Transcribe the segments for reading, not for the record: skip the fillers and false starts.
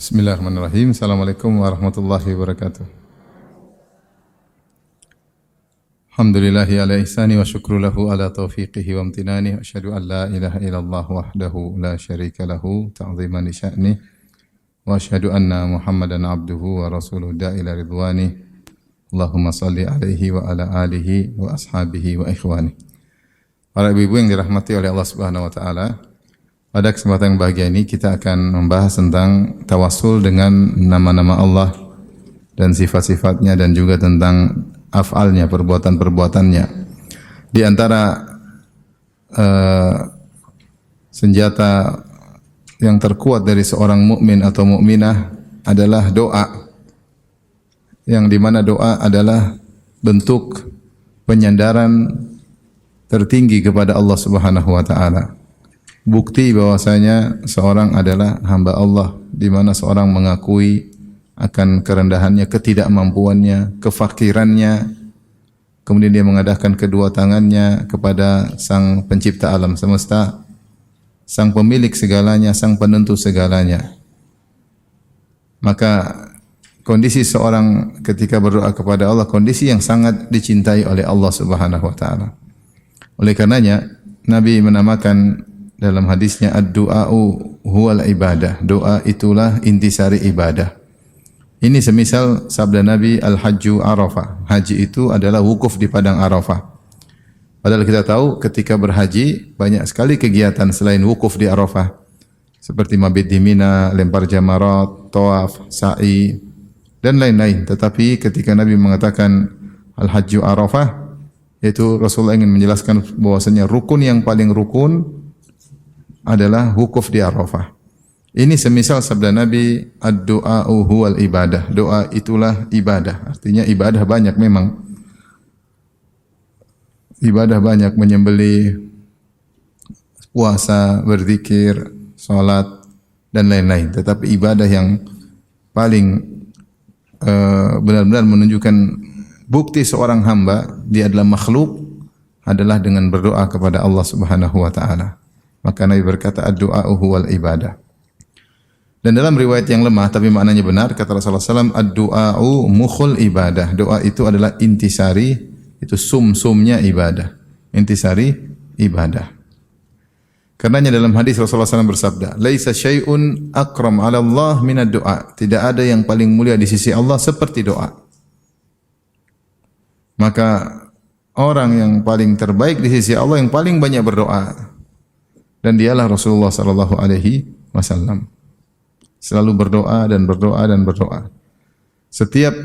Bismillahirrahmanirrahim. Assalamualaikum warahmatullahi wabarakatuh. Alhamdulillahi ala ihsani wa syukru lahu ala taufiqihi wa amtinani. Asyhadu an la ilaha illallah wahdahu la syarika lahu ta'ziman li sya'ni. Wa asyhadu anna Muhammadan abduhu wa rasuluhu da'ila ridwani. Allahumma salli alaihi wa ala alihi wa ashabihi wa ikhwani. Para ibu-ibu yang dirahmati oleh Allah Subhanahu wa taala, pada kesempatan yang bahagia ini kita akan membahas tentang tawassul dengan nama-nama Allah dan sifat-sifatnya dan juga tentang af'alnya, perbuatan-perbuatannya. Di antara senjata yang terkuat dari seorang mukmin atau mukminah adalah doa. Yang dimana doa adalah bentuk penyandaran tertinggi kepada Allah Subhanahu wa taala. Bukti bahwasanya seorang adalah hamba Allah, di mana seorang mengakui akan kerendahannya, ketidakmampuannya, kefakirannya. Kemudian dia mengadahkan kedua tangannya kepada Sang Pencipta alam semesta, Sang Pemilik segalanya, Sang Penentu segalanya. Maka kondisi seorang ketika berdoa kepada Allah, kondisi yang sangat dicintai oleh Allah Subhanahu wa taala. Oleh karenanya Nabi menamakan dalam hadisnya ad-du'a'u huwal ibadah. Doa itulah intisari ibadah. Ini semisal sabda Nabi al-hajju Arafah. Haji itu adalah wukuf di padang Arafah. Padahal kita tahu ketika berhaji banyak sekali kegiatan selain wukuf di Arafah. Seperti mabit di Mina, lempar jamarat, tawaf, sa'i dan lain-lain. Tetapi ketika Nabi mengatakan al-hajju Arafah, yaitu Rasulullah ingin menjelaskan bahwasanya rukun yang paling rukun adalah wukuf di Arafah. Ini semisal sabda Nabi ad-du'a'u huwal ibadah. Doa itulah ibadah. Artinya ibadah banyak memang. Ibadah banyak, menyembelih, puasa, berzikir, salat dan lain-lain. Tetapi ibadah yang paling benar-benar menunjukkan bukti seorang hamba dia adalah makhluk adalah dengan berdoa kepada Allah Subhanahu wa taala. Maka Nabi berkata ad-du'a'u huwal ibadah. Dan dalam riwayat yang lemah tapi maknanya benar, kata Rasulullah SAW, ad-du'a'u mukhul ibadah. Doa itu adalah intisari, itu sum-sumnya ibadah. Intisari ibadah. Karenanya dalam hadis Rasulullah SAW bersabda, laisa syai'un akram 'ala Allah minad du'a. Tidak ada yang paling mulia di sisi Allah seperti doa. Maka orang yang paling terbaik di sisi Allah yang paling banyak berdoa. Dan dialah Rasulullah sallallahu alaihi wasallam. Selalu berdoa dan berdoa dan berdoa. Setiap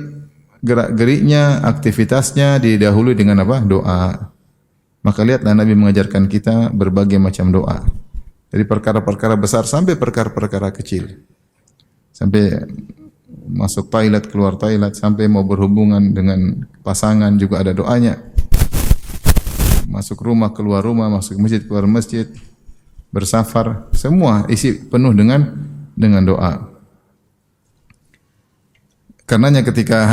gerak-geriknya, aktivitasnya didahului dengan apa? Doa. Maka lihatlah Nabi mengajarkan kita berbagai macam doa. Dari perkara-perkara besar sampai perkara-perkara kecil. Sampai masuk toilet, keluar toilet, sampai mau berhubungan dengan pasangan juga ada doanya. Masuk rumah, keluar rumah, masuk masjid, keluar masjid. Bersafar, semua isi penuh dengan doa. Karenanya ketika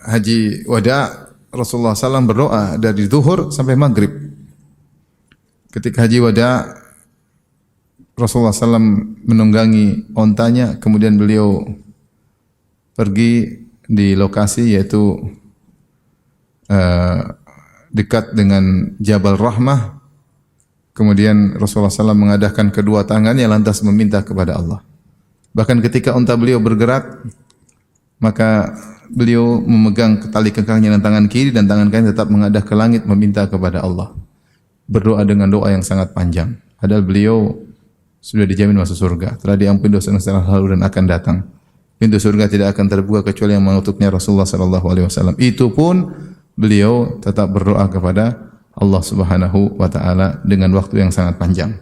haji wada, Rasulullah SAW berdoa dari zuhur sampai maghrib. Ketika haji wada, Rasulullah SAW menunggangi ontanya, kemudian beliau pergi di lokasi yaitu dekat dengan Jabal Rahmah. Kemudian Rasulullah SAW mengadahkan kedua tangannya lantas meminta kepada Allah. Bahkan ketika unta beliau bergerak, maka beliau memegang tali kekangnya dengan tangan kiri dan tangan kanan tetap mengadah ke langit meminta kepada Allah. Berdoa dengan doa yang sangat panjang. Padahal beliau sudah dijamin masuk surga. Telah diampuni dosa-dosa lalu dan akan datang. Pintu surga tidak akan terbuka kecuali yang menutupnya Rasulullah SAW. Itu pun beliau tetap berdoa kepada Allah Subhanahu wa taala dengan waktu yang sangat panjang.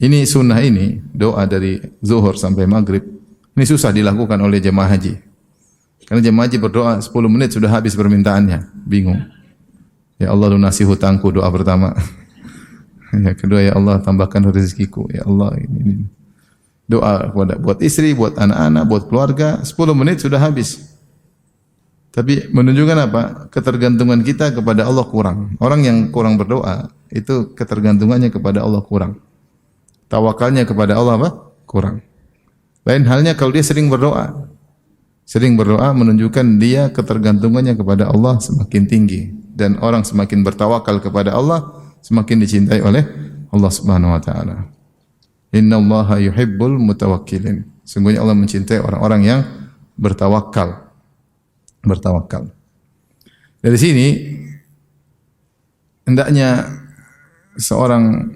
Ini sunnah ini, doa dari zuhur sampai maghrib. Ini susah dilakukan oleh jemaah haji. Karena jemaah haji berdoa 10 menit sudah habis permintaannya, bingung. Ya Allah lunasi hutangku, doa pertama. Ya kedua, ya Allah tambahkan rezekiku. Ya Allah ini. Doa buat istri, buat anak-anak, buat keluarga, 10 menit sudah habis. Tapi menunjukkan apa? Ketergantungan kita kepada Allah kurang. Orang yang kurang berdoa, itu ketergantungannya kepada Allah kurang. Tawakalnya kepada Allah apa? Kurang. Lain halnya kalau dia sering berdoa. Sering berdoa menunjukkan dia ketergantungannya kepada Allah semakin tinggi, dan orang semakin bertawakal kepada Allah semakin dicintai oleh Allah Subhanahu wa taala. Innallaha yuhibbul mutawakkilin. Sungguhnya Allah mencintai orang-orang yang bertawakal. Bertawakal. Dari sini hendaknya seorang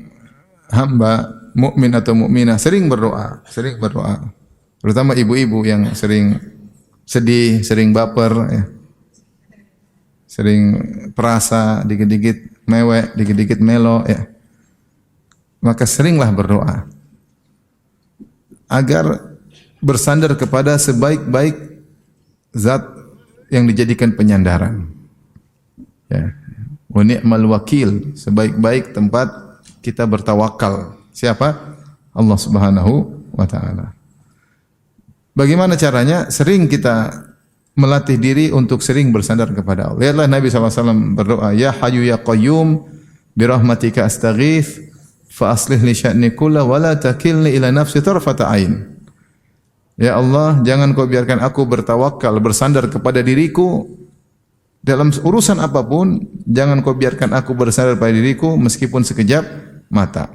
hamba mukmin atau mukminah sering berdoa, terutama ibu-ibu yang sering sedih, sering baper, ya. Sering perasa, dikit-dikit mewek, dikit-dikit melo, ya. Maka seringlah berdoa agar bersandar kepada sebaik-baik zat yang dijadikan penyandaran. Ya. Wa ni'mal wakil, sebaik-baik tempat kita bertawakal. Siapa? Allah Subhanahu wa taala. Bagaimana caranya? Sering kita melatih diri untuk sering bersandar kepada Allah. Lihatlah Nabi SAW berdoa, Ya Hayyu Ya Qayyum, birahmatika astaghith, fa aslih li sya'ni kullah, wa la takilni ila nafsi tarfata ain. Ya Allah, jangan kau biarkan aku bertawakal, bersandar kepada diriku, dalam urusan apapun, jangan kau biarkan aku bersandar pada diriku, meskipun sekejap mata.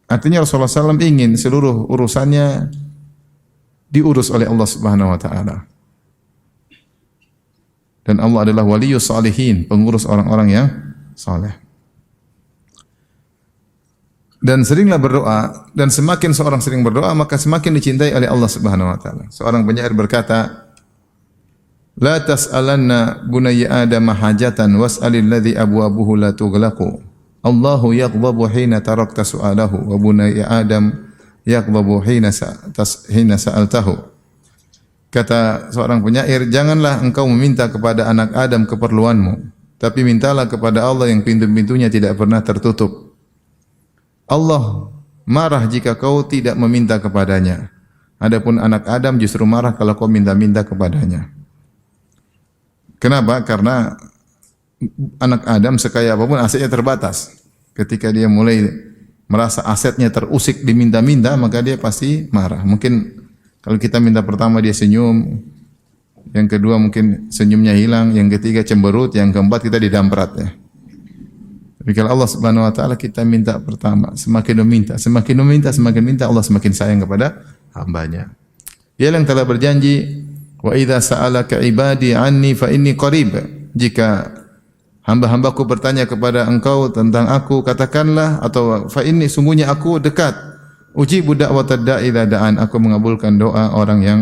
Artinya Rasulullah SAW ingin seluruh urusannya diurus oleh Allah Subhanahu wa taala. Dan Allah adalah waliyus salihin, pengurus orang-orang yang saleh. Dan seringlah berdoa, dan semakin seorang sering berdoa maka semakin dicintai oleh Allah Subhanahu wa taala. Seorang penyair berkata, La tas'alanna bunayya Adam hajatan was'alil ladzi abwabuhu la tughlaqu. Allahu yaghdabu hina tarakta su'alahu wa bunayya Adam yaqdabu hina sa'altahu. Kata seorang penyair, janganlah engkau meminta kepada anak Adam keperluanmu, tapi mintalah kepada Allah yang pintu-pintunya tidak pernah tertutup. Allah marah jika kau tidak meminta kepadanya. Adapun anak Adam justru marah kalau kau minta-minta kepadanya. Kenapa? Karena anak Adam sekaya apapun asetnya terbatas. Ketika dia mulai merasa asetnya terusik diminta-minta, maka dia pasti marah. Mungkin kalau kita minta pertama dia senyum, yang kedua mungkin senyumnya hilang, yang ketiga cemberut, yang keempat kita didamprat, ya. Tapi kalau Allah Subhanahu wa taala kita minta pertama, semakin meminta, Allah semakin sayang kepada hambanya. Dia yang telah berjanji, wa idza sa'alaka ibadi anni fa inni qarib. Jika hamba-hambaku bertanya kepada engkau tentang aku, katakanlah, atau fa inni, sungguhnya aku dekat. Ujibu da'watad da'i idza da'an, aku mengabulkan doa orang yang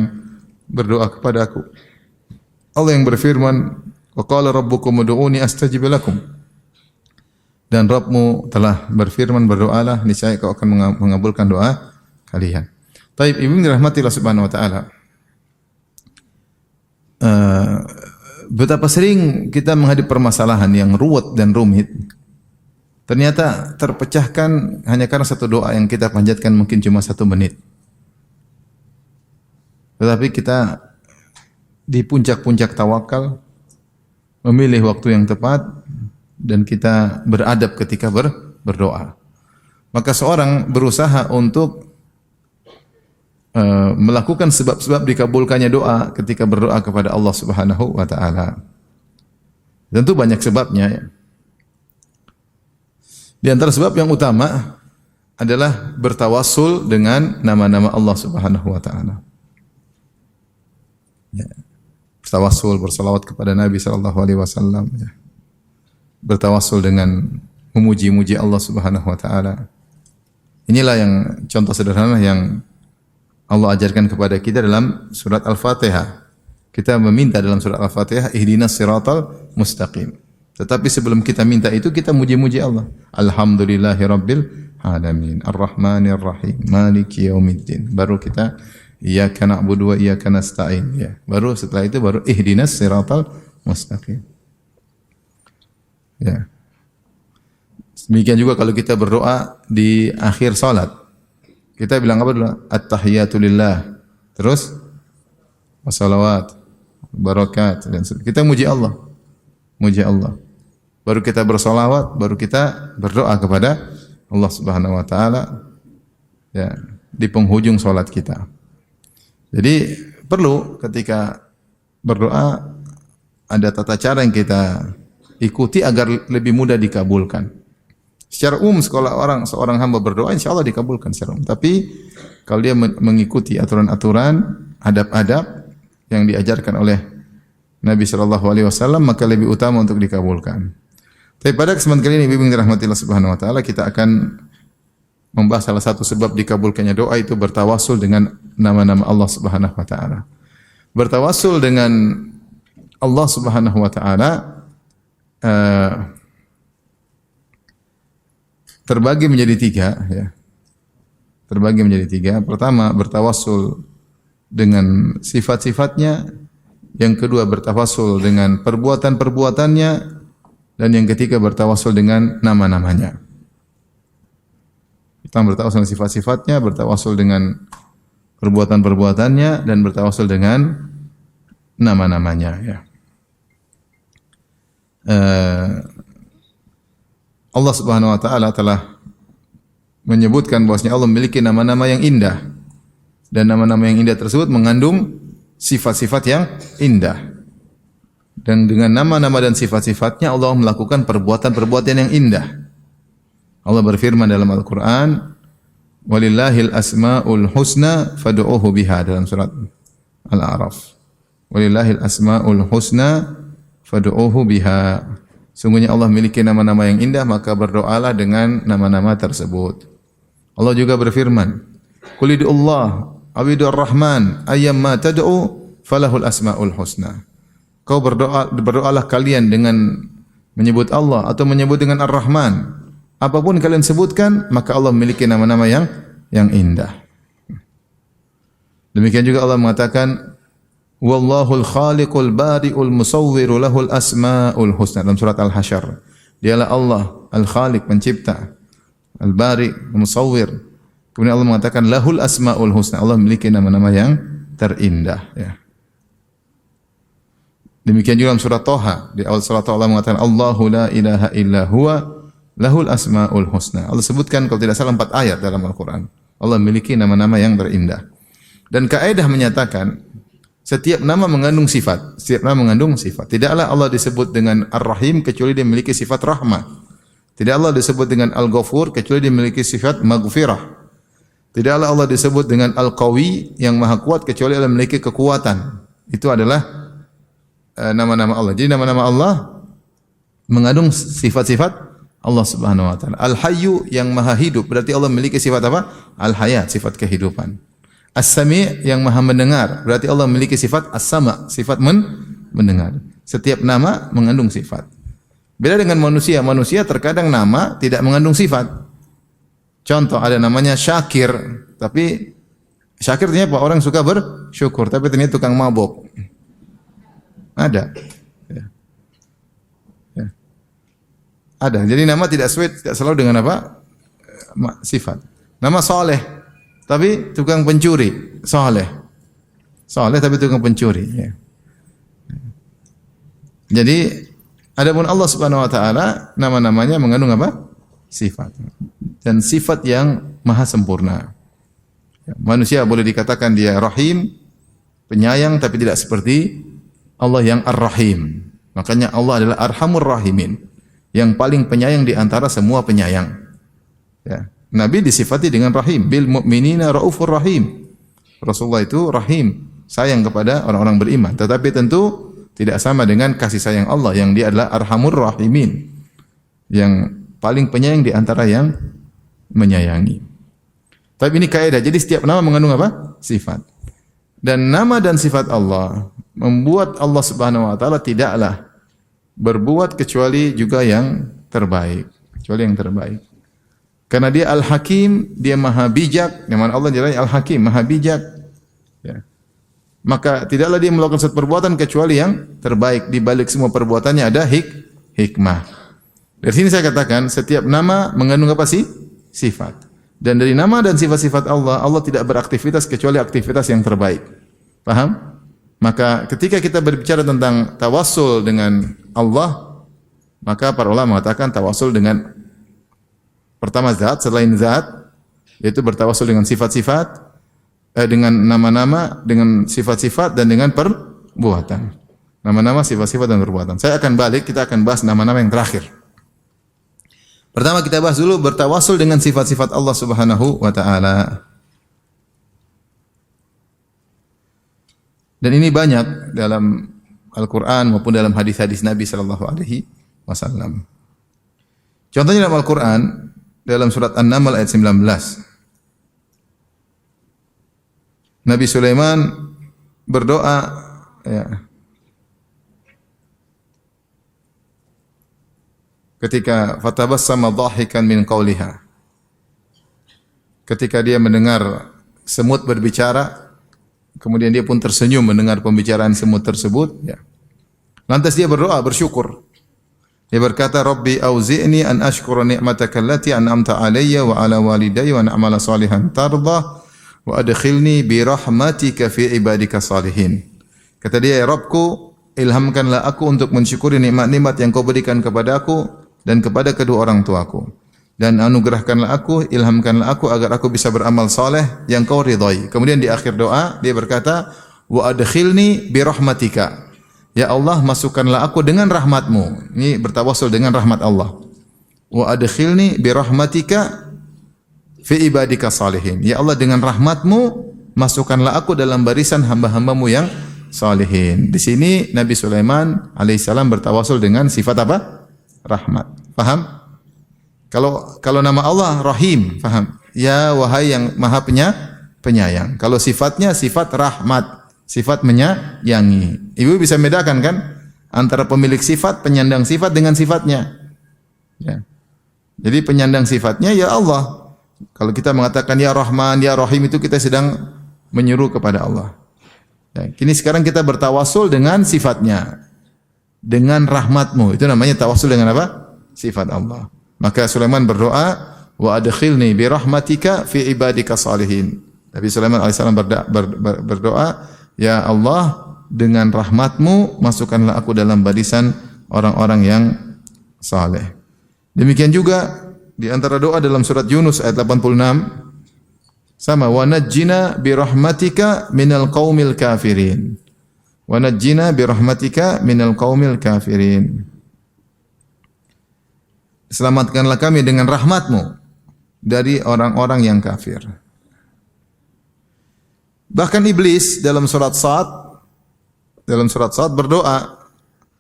berdoa kepada aku. Allah yang berfirman, wa qala rabbukum ud'uni astajib lakum. Dan Rabbmu telah berfirman, berdoalah, niscaya kau akan mengabulkan doa kalian. Taib, ibu dirahmati Allah Subhanahu wa taala. Betapa sering kita menghadapi permasalahan yang ruwet dan rumit, ternyata terpecahkan hanya karena satu doa yang kita panjatkan mungkin cuma 1 menit. Tetapi kita di puncak-puncak tawakal memilih waktu yang tepat dan kita beradab ketika berdoa. Maka seorang berusaha untuk melakukan sebab-sebab dikabulkannya doa ketika berdoa kepada Allah Subhanahu wa taala. Tentu banyak sebabnya, ya. Di antara sebab yang utama adalah bertawassul dengan nama-nama Allah Subhanahu wa taala. Ya. Bertawassul, bersalawat kepada Nabi sallallahu alaihi wasallam, ya. Bertawassul dengan memuji-muji Allah Subhanahu wa taala. Inilah yang contoh sederhana yang Allah ajarkan kepada kita dalam surat Al-Fatihah. Kita meminta dalam surat Al-Fatihah, ihdinas siratal mustaqim. Tetapi sebelum kita minta itu, kita muji-muji Allah. Alhamdulillahirabbil alamin, arrahmanir rahim, maliki yaumiddin. Baru kita iyyaka na'budu wa iyyaka nasta'in, ya. Baru setelah itu baru ihdinas siratal mustaqim. Ya. Demikian juga kalau kita berdoa di akhir salat. Kita bilang apa dulu? At-tahiyatu lillah. Terus wassalawat, barakat, dan kita muji Allah. Muji Allah. Baru kita bersolawat, baru kita berdoa kepada Allah Subhanahu wa taala. Ya. di penghujung salat kita. Jadi perlu ketika berdoa ada tata cara yang kita ikuti agar lebih mudah dikabulkan. Secara umum seorang hamba berdoa insya Allah dikabulkan secara umum. Tapi kalau dia mengikuti aturan-aturan, adab-adab yang diajarkan oleh Nabi Shallallahu Alaihi Wasallam, maka lebih utama untuk dikabulkan. Tapi pada kesempatan kali ini, bimbing dirahmati Allah Subhanahu Wa Taala, kita akan membahas salah satu sebab dikabulkannya doa, itu bertawassul dengan nama-nama Allah Subhanahu Wa Taala. Bertawassul dengan Allah Subhanahu Wa Taala terbagi menjadi tiga. Ya. Terbagi menjadi tiga. Pertama, bertawassul dengan sifat-sifatnya. Yang kedua, bertawassul dengan perbuatan-perbuatannya. Dan yang ketiga, bertawassul dengan nama-namanya. Kita bertawassul dengan sifat-sifatnya, bertawassul dengan perbuatan-perbuatannya, dan bertawassul dengan nama-namanya. Ya. Allah Subhanahu Wa Taala telah menyebutkan bahwasanya Allah memiliki nama-nama yang indah, dan nama-nama yang indah tersebut mengandung sifat-sifat yang indah. Dan dengan nama-nama dan sifat-sifatnya Allah melakukan perbuatan-perbuatan yang indah. Allah berfirman dalam Al-Quran, "Walillahil asma'ul husna fad'uuhu biha", dalam surat Al-A'raf. "Walillahil asma'ul husna fad'uuhu biha". Sungguhnya Allah memiliki nama-nama yang indah, maka berdoalah dengan nama-nama tersebut. Allah juga berfirman, "Qul id'ullah awidur rahman ayyamma tad'u falahul asma'ul husna". Kau berdoalah kalian dengan menyebut Allah atau menyebut dengan Ar-Rahman. Apapun kalian sebutkan, maka Allah memiliki nama-nama yang indah. Demikian juga Allah mengatakan, "Wallahul khaliqul bari'ul musawwiru lahul asma'ul husna", dalam surat Al-Hasyr. Dialah Allah Al-Khaliq, pencipta, Al-Bari, Musawwir. Kemudian Allah mengatakan lahul asma'ul husna, Allah memiliki nama-nama yang terindah, ya. Demikian juga dalam surat Thaha, di awal surat Allah mengatakan Allahu la ilaha illa huwa lahul asma'ul husna. Allah sebutkan kalau tidak salah 4 ayat dalam Al-Qur'an. Allah memiliki nama-nama yang terindah. Dan kaidah menyatakan setiap nama mengandung sifat, setiap nama mengandung sifat. Tidaklah Allah disebut dengan Ar-Rahim kecuali dia memiliki sifat rahmah. Tidak Allah disebut dengan Al-Ghafur kecuali dia memiliki sifat maghfirah. Tidaklah Allah disebut dengan Al-Qawi yang maha kuat kecuali Allah memiliki kekuatan. Itu adalah nama-nama Allah. Jadi nama-nama Allah mengandung sifat-sifat Allah Subhanahu Wa Taala. Al-Hayyu yang maha hidup, berarti Allah memiliki sifat apa? Al-Hayat, sifat kehidupan. As-Sami' yang maha mendengar, berarti Allah memiliki sifat As-Sama', sifat mendengar. Setiap nama mengandung sifat. Beda dengan manusia. Manusia terkadang nama tidak mengandung sifat. Contoh, ada namanya Syakir, tapi Syakir artinya apa? Orang suka bersyukur, tapi ternyata tukang mabok. Ada. Ya. Ya. Ada. Jadi nama tidak selalu dengan apa? Sifat. Nama Saleh, tapi tukang pencuri. Saleh. Saleh tapi tukang pencuri. Ya. Jadi adapun Allah Subhanahu Wa Taala, nama-namanya mengandung apa? Sifat. Dan sifat yang maha sempurna. Ya. Manusia boleh dikatakan dia Rahim, penyayang, tapi tidak seperti Allah yang Ar-Rahim. Makanya Allah adalah Arhamur Rahimin, yang paling penyayang di antara semua penyayang. Ya. Nabi disifati dengan Rahim, bil mu'minina raufur rahim. Rasulullah itu Rahim, sayang kepada orang-orang beriman. Tetapi tentu tidak sama dengan kasih sayang Allah yang dia adalah Arhamur Rahimin, yang paling penyayang di antara yang menyayangi. Tapi ini kaidah. Jadi setiap nama mengandung apa? Sifat. Dan nama dan sifat Allah membuat Allah Subhanahu Wa Taala tidaklah berbuat kecuali juga yang terbaik, kecuali yang terbaik. Karena dia Al-Hakim, dia maha bijak. Yang mana Allah jelas Al-Hakim, maha bijak. Ya. Maka tidaklah dia melakukan satu perbuatan kecuali yang terbaik. Di balik semua perbuatannya ada hikmah. Dari sini saya katakan setiap nama mengandung apa sih? Sifat. Dan dari nama dan sifat-sifat Allah, Allah tidak beraktivitas kecuali aktivitas yang terbaik. Paham? Maka ketika kita berbicara tentang tawassul dengan Allah, maka para ulama mengatakan tawassul dengan pertama zat, selain zat, yaitu bertawasul dengan sifat-sifat, dengan nama-nama, dengan sifat-sifat dan dengan perbuatan. Nama-nama, sifat-sifat dan perbuatan. Saya akan balik, kita akan bahas nama-nama yang terakhir. Pertama kita bahas dulu bertawasul dengan sifat-sifat Allah Subhanahu wa taala. Dan ini banyak dalam Al-Qur'an maupun dalam hadis-hadis Nabi sallallahu alaihi wasallam. Contohnya dalam Al-Qur'an dalam surat An-Naml ayat 19. Nabi Sulaiman berdoa ya, ketika fatabassama dhahikan min qawliha. Ketika dia mendengar semut berbicara, kemudian dia pun tersenyum mendengar pembicaraan semut tersebut, ya. Lantas dia berdoa, bersyukur. Dia berkata, "Rabbi auzi'ni an ashkura ni'mataka allati an'amta 'alayya wa 'ala walidayya wa an a'mala salihan tardah wa adkhilni bi rahmatika fi ibadika salihin." Kata dia, "Ya Rabbku, ilhamkanlah aku untuk mensyukuri nikmat-nikmat yang Kau berikan kepadaku dan kepada kedua orang tuaku. Dan anugerahkanlah aku, ilhamkanlah aku agar aku bisa beramal saleh yang Kau ridhai." Kemudian di akhir doa dia berkata, "Wa adkhilni bi rahmatika." Ya Allah, masukkanlah aku dengan rahmat-Mu. Ini bertawasul dengan rahmat Allah. Wa adkhilni bi rahmatika fi ibadika salihin. Ya Allah, dengan rahmat-Mu masukkanlah aku dalam barisan hamba-hamba-Mu yang salihin. Di sini Nabi Sulaiman alaihissalam bertawasul dengan sifat apa? Rahmat. Faham? Kalau nama Allah Rahim, faham? Ya wahai yang Maha penyayang. Kalau sifatnya sifat rahmat, sifat menyayangi. Ibu bisa bedakan kan antara pemilik sifat, penyandang sifat dengan sifatnya. Ya. Jadi penyandang sifatnya ya Allah. Kalau kita mengatakan ya Rahman, ya Rahim, itu kita sedang menyuruh kepada Allah. Ya. Kini sekarang kita bertawasul dengan sifatnya, dengan rahmat-Mu. Itu namanya tawasul dengan apa? Sifat Allah. Maka Sulaiman berdoa, wa adkhilni bi rahmatika fi ibadika salihin. Nabi Sulaiman alaihissalam berdoa, ya Allah, dengan rahmat-Mu masukkanlah aku dalam barisan orang-orang yang saleh. Demikian juga di antara doa dalam surat Yunus ayat 86 sama, wa najjina bi rahmatika minal qaumil kafirin. Wa najjina bi rahmatika minal qaumil kafirin. Selamatkanlah kami dengan rahmat-Mu dari orang-orang yang kafir. Bahkan iblis dalam surat Sad berdoa,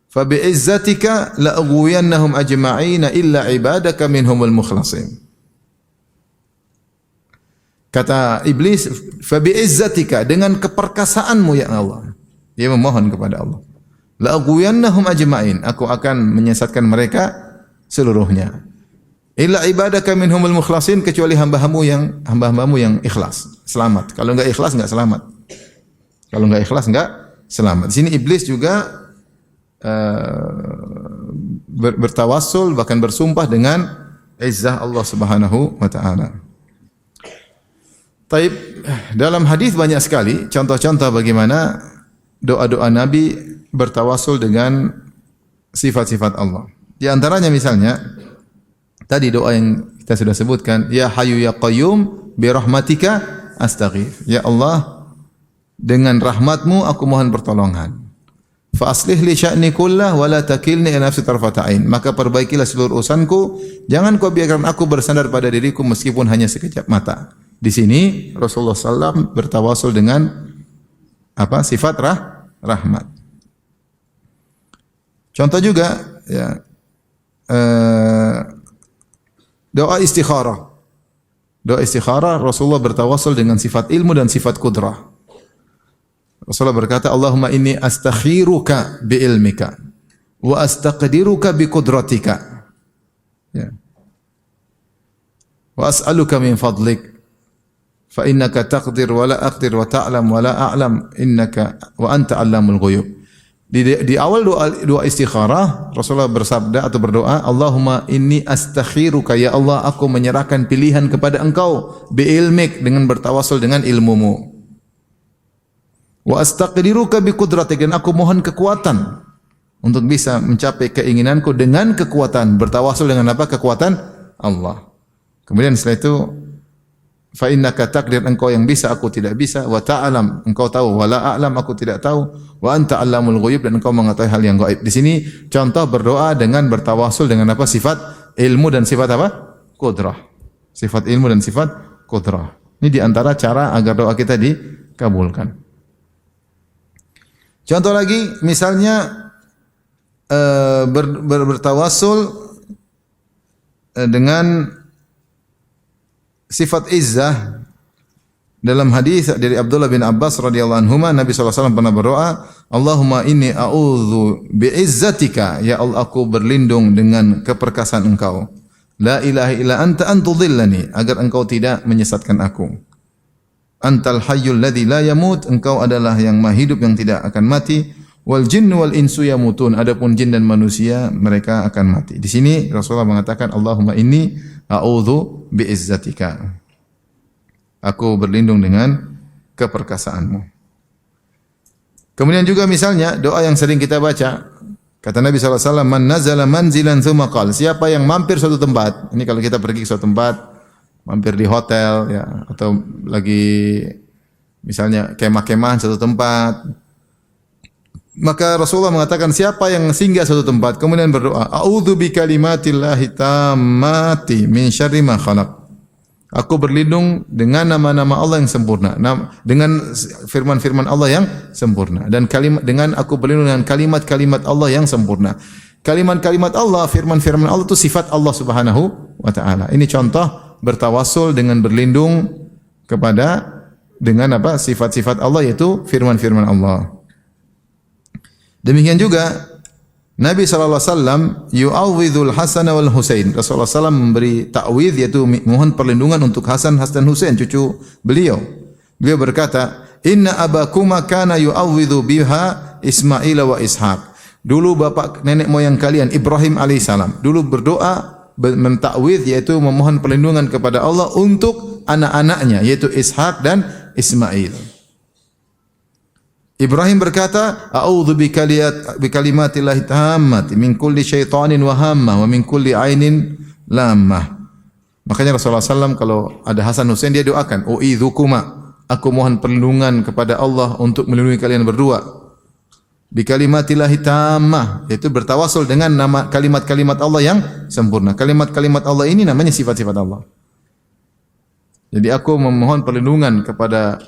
fa bi'izzatika la aghwiyannahum ajma'ina illa ibadaka minhumul mukhlasin. Kata iblis, fa bi'izzatika, dengan keperkasaanmu ya Allah. Dia memohon kepada Allah. La aghwiyannahum ajma'in, aku akan menyesatkan mereka seluruhnya. Illa ibadaka minhumul mukhlasin, kecuali hamba-hambamu yang ikhlas, selamat. Kalau enggak ikhlas enggak selamat. Kalau enggak ikhlas enggak selamat. Di sini iblis juga bertawassul, bahkan bersumpah dengan izzah Allah Subhanahu wa taala. Taib, dalam hadis banyak sekali contoh-contoh bagaimana doa-doa Nabi bertawassul dengan sifat-sifat Allah. Di antaranya misalnya tadi doa yang kita sudah sebutkan, ya Hayyu ya Qayyum bi rahmatika astaghith. Ya Allah, dengan rahmat-Mu aku mohon pertolongan. Fa aslih li sya'ni kullah wa la takilni ila nafsi tarfata ain. Maka perbaikilah seluruh urusanku, jangan Kau biarkan aku bersandar pada diriku meskipun hanya sekejap mata. Di sini Rasulullah SAW bertawasul dengan apa? Sifat rahmat. Contoh juga ya, doa istikharah. Doa istikharah Rasulullah bertawasul dengan sifat ilmu dan sifat kudrah. Rasulullah berkata, Allahumma inni astakhiruka bi ilmika wa astaqdiruka bi kudratika. Ya. Wa as'aluka min fadlik fa innaka taqdir wa la aqdir wa ta'lam wa la a'lam innaka wa anta 'allamul ghuyub. Di awal doa istikharah Rasulullah bersabda atau berdoa, Allahumma inni astakhiruka, ya Allah aku menyerahkan pilihan kepada Engkau bi ilmik, dengan bertawasul dengan ilmu-Mu. Wa astaqdiruka bi qudratik, dan aku mohon kekuatan untuk bisa mencapai keinginanku dengan kekuatan, bertawasul dengan apa? Kekuatan Allah. Kemudian setelah itu fa innaka taqdir, engkau yang bisa, aku tidak bisa, wa ta'lam, engkau tahu, wa la a'lam, aku tidak tahu, wa anta 'allamul ghuyub, dan engkau mengetahui hal yang gaib. Di sini contoh berdoa dengan bertawasul dengan apa? Sifat ilmu dan sifat apa? Qudrah. Sifat ilmu dan sifat qudrah. Ini di antara cara agar doa kita dikabulkan. Contoh lagi, misalnya bertawasul dengan sifat izzah. Dalam hadis dari Abdullah bin Abbas radhiyallahu anhuma, Nabi SAW pernah berdoa, Allahumma inni a'udzu bi'izzatika, ya Allah, aku berlindung dengan keperkasaan Engkau. La ilaha illa anta an tudhillani, agar Engkau tidak menyesatkan aku. Antal hayyul ladzi la yamut, Engkau adalah yang maha hidup yang tidak akan mati. Wal jinnu wal insu yamutun, adapun jin dan manusia mereka akan mati. Di sini Rasulullah mengatakan, Allahumma inni a'udzu bi'izzatika. Aku berlindung dengan keperkasaanmu. Kemudian juga misalnya doa yang sering kita baca. Kata Nabi SAW, man nazala manzilan tsumma qala, siapa yang mampir suatu tempat. Ini kalau kita pergi ke suatu tempat, mampir di hotel ya, atau lagi misalnya kemah-kemahan suatu tempat. Maka Rasulullah mengatakan, siapa yang singgah suatu tempat kemudian berdoa, a'udzu bikalimatillahi tammati min syarri ma khalaq. Aku berlindung dengan nama-nama Allah yang sempurna, dengan firman-firman Allah yang sempurna, dan dengan aku berlindung dengan kalimat-kalimat Allah yang sempurna. Kalimat-kalimat Allah, firman-firman Allah itu sifat Allah Subhanahu wa taala. Ini contoh bertawassul dengan berlindung kepada dengan apa? Sifat-sifat Allah, yaitu firman-firman Allah. Demikian juga Nabi SAW yu'awwidhul Hasan wal Husain. Rasulullah SAW memberi ta'widh, yaitu mohon perlindungan untuk Hasan dan Husain, cucu beliau. Beliau berkata, inna abakuma kana yu'awwidhu biha Ismail wa Ishaq. Dulu bapak nenek moyang kalian Ibrahim alaihissalam dulu berdoa mentakwidz, yaitu memohon perlindungan kepada Allah untuk anak-anaknya, yaitu Ishaq dan Ismail. Ibrahim berkata, a'udzu bikalimatillahi tammati min kulli syaitanin wa hamma wa min kulli ainin lammah. Makanya Rasulullah SAW kalau ada Hasan Husain dia doakan, u'idzukuma, aku mohon perlindungan kepada Allah untuk melindungi kalian berdua. Bikalimatillahi tammah, yaitu bertawasul dengan nama kalimat-kalimat Allah yang sempurna. Kalimat-kalimat Allah ini namanya sifat-sifat Allah. Jadi aku memohon perlindungan kepada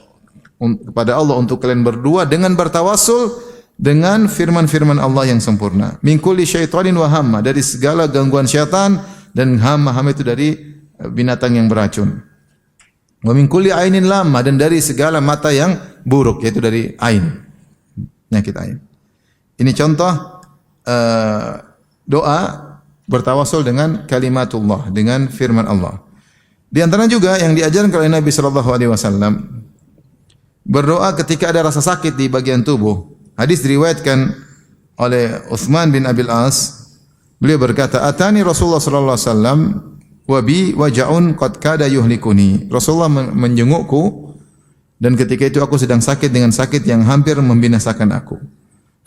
Allah untuk kalian berdua dengan bertawassul dengan firman-firman Allah yang sempurna. Min kulli syaitanin wa hamma, dari segala gangguan syaitan, dan hamma itu dari binatang yang beracun. Wa min kulli ainin lamma, dan dari segala mata yang buruk, yaitu dari ain, penyakit ain. Ini contoh doa bertawassul dengan kalimatullah, dengan firman Allah. Di antara juga yang diajarkan oleh Nabi sallallahu alaihi wasallam, berdoa ketika ada rasa sakit di bagian tubuh. Hadis diriwayatkan oleh Utsman bin Abil As. Beliau berkata, "Atani Rasulullah sallallahu alaihi wasallam wa bi waja'un qad kada yuhlikuni." Rasulullah menjengukku dan ketika itu aku sedang sakit dengan sakit yang hampir membinasakan aku.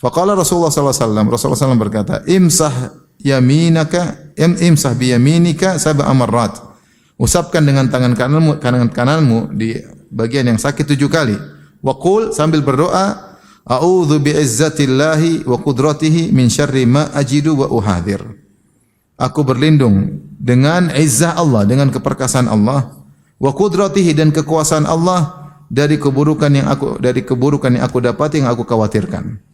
Faqala Rasulullah sallallahu alaihi wasallam, Rasulullah SAW berkata, "Imsah yaminaka, imsah bi yaminika sab'a marrat." Usapkan dengan tangan kananmu di bagian yang sakit 7 kali. Wa qul, sambil berdoa, a'udzu bi'izzatillahi wa qudratihi min syarri ma ajidu wa uhadhir. Aku berlindung dengan izzah Allah, dengan keperkasaan Allah, wa qudratihi, dan kekuasaan Allah dari keburukan yang aku dapati, yang aku khawatirkan.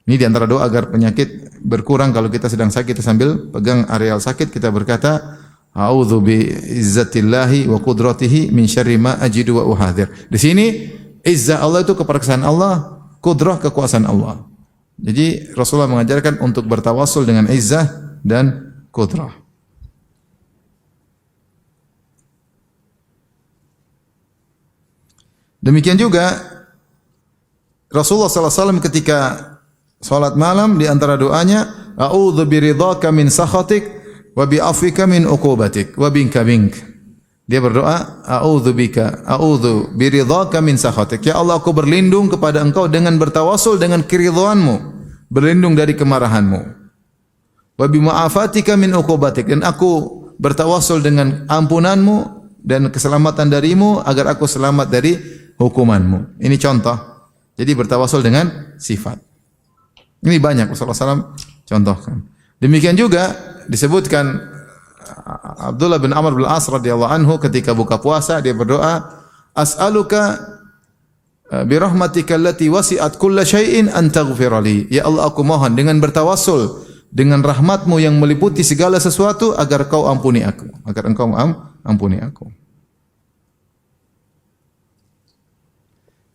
Ini di antara doa agar penyakit berkurang. Kalau kita sedang sakit, kita sambil pegang areal sakit, kita berkata, a'udzu bi izzatillahi wa qudratihi min syarri ma ajidu wa uhadhir. Di sini izzah Allah itu keperkasaan Allah, qudrah kekuasaan Allah. Jadi Rasulullah mengajarkan untuk bertawassul dengan izzah dan qudrah. Demikian juga Rasulullah sallallahu alaihi wasallam ketika salat malam, di antara doanya, a'udzu biridhaka min sakhatik wa bi'afwika min uqubatik wa binka bink. Dia berdoa, a'udzu biridhaka min sakhatik. Ya Allah, aku berlindung kepada Engkau dengan bertawassul dengan keridhaanmu, berlindung dari kemarahanmu. Wa bi ma'afatika min uqubatik, dan aku bertawassul dengan ampunanmu dan keselamatan darimu agar aku selamat dari hukumanmu. Ini contoh. Jadi bertawasul dengan sifat. Ini banyak Rasulullah SAW contohkan. Demikian juga disebutkan Abdullah bin Amr bin As radhiyallahu anhu ketika buka puasa dia berdoa, as'aluka bi rahmatika allati wasi'at kulla syai'in an taghfira li. Ya Allah, aku mohon dengan bertawassul dengan rahmat-Mu yang meliputi segala sesuatu agar Kau ampuni aku, agar Engkau ampuni aku.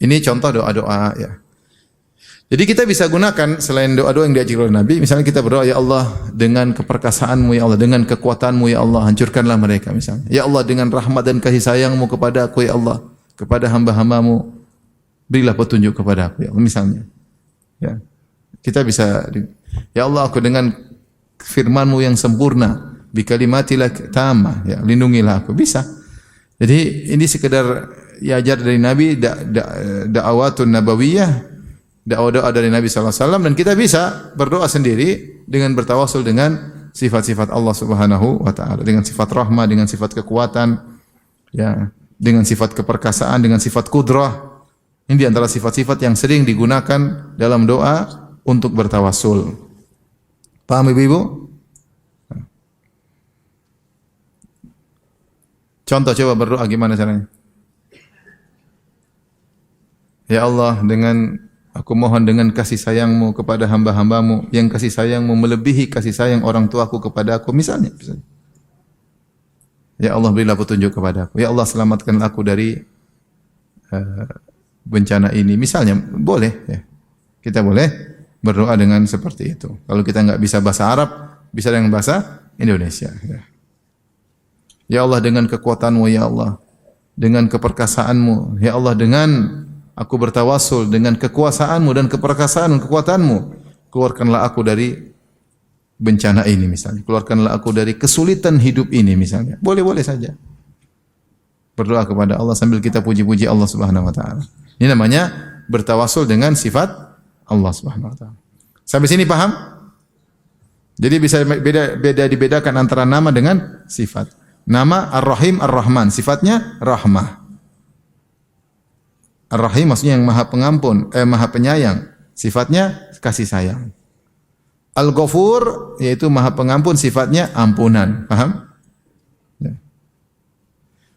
Ini contoh doa-doa ya. Jadi kita bisa gunakan selain doa-doa yang diajarkan oleh Nabi, misalnya kita berdoa, ya Allah dengan keperkasaanmu ya Allah, dengan kekuatanmu ya Allah, hancurkanlah mereka misalnya. Ya Allah dengan rahmat dan kasih sayangmu kepada aku ya Allah, kepada hamba-hambamu, berilah petunjuk kepada aku ya Allah misalnya. Ya. Kita bisa, ya Allah aku dengan firman-Mu yang sempurna, bi kalimatillah tamah, ya lindungilah aku. Bisa. Jadi ini sekedar ajar dari Nabi, da'awatun nabawiyah, doa-doa dari Nabi sallallahu alaihi wasallam, dan kita bisa berdoa sendiri dengan bertawasul dengan sifat-sifat Allah Subhanahu wa taala, dengan sifat rahmah, dengan sifat kekuatan, ya, dengan sifat keperkasaan, dengan sifat kudrah. Ini di antara sifat-sifat yang sering digunakan dalam doa untuk bertawasul. Paham Ibu-ibu? Contoh coba berdoa gimana caranya? Ya Allah, aku mohon dengan kasih sayang-Mu kepada hamba-hamba-Mu, yang kasih sayang-Mu melebihi kasih sayang orang tuaku kepada aku, misalnya. Ya Allah, berilah petunjuk kepada aku. Ya Allah, selamatkan aku dari bencana ini. Misalnya, boleh. Ya. Kita boleh berdoa dengan seperti itu. Kalau kita enggak bisa bahasa Arab, bisa dengan bahasa Indonesia. Ya, ya Allah, dengan kekuatan-Mu, ya Allah, dengan keperkasaan-Mu, ya Allah, dengan aku bertawasul dengan kekuasaan-Mu dan keperkasaan dan kekuatan-Mu, keluarkanlah aku dari bencana ini misalnya. Keluarkanlah aku dari kesulitan hidup ini misalnya. Boleh-boleh saja. Berdoa kepada Allah sambil kita puji-puji Allah Subhanahu wa taala. Ini namanya bertawasul dengan sifat Allah Subhanahu wa taala. Sampai sini paham? Jadi bisa dibedakan antara nama dengan sifat. Nama Ar-Rahim, Ar-Rahman, sifatnya rahmah. Ar-Rahim maksudnya yang Maha Pengampun, Maha Penyayang. Sifatnya kasih sayang. Al-Ghafur yaitu Maha Pengampun, sifatnya ampunan. Paham? Ya.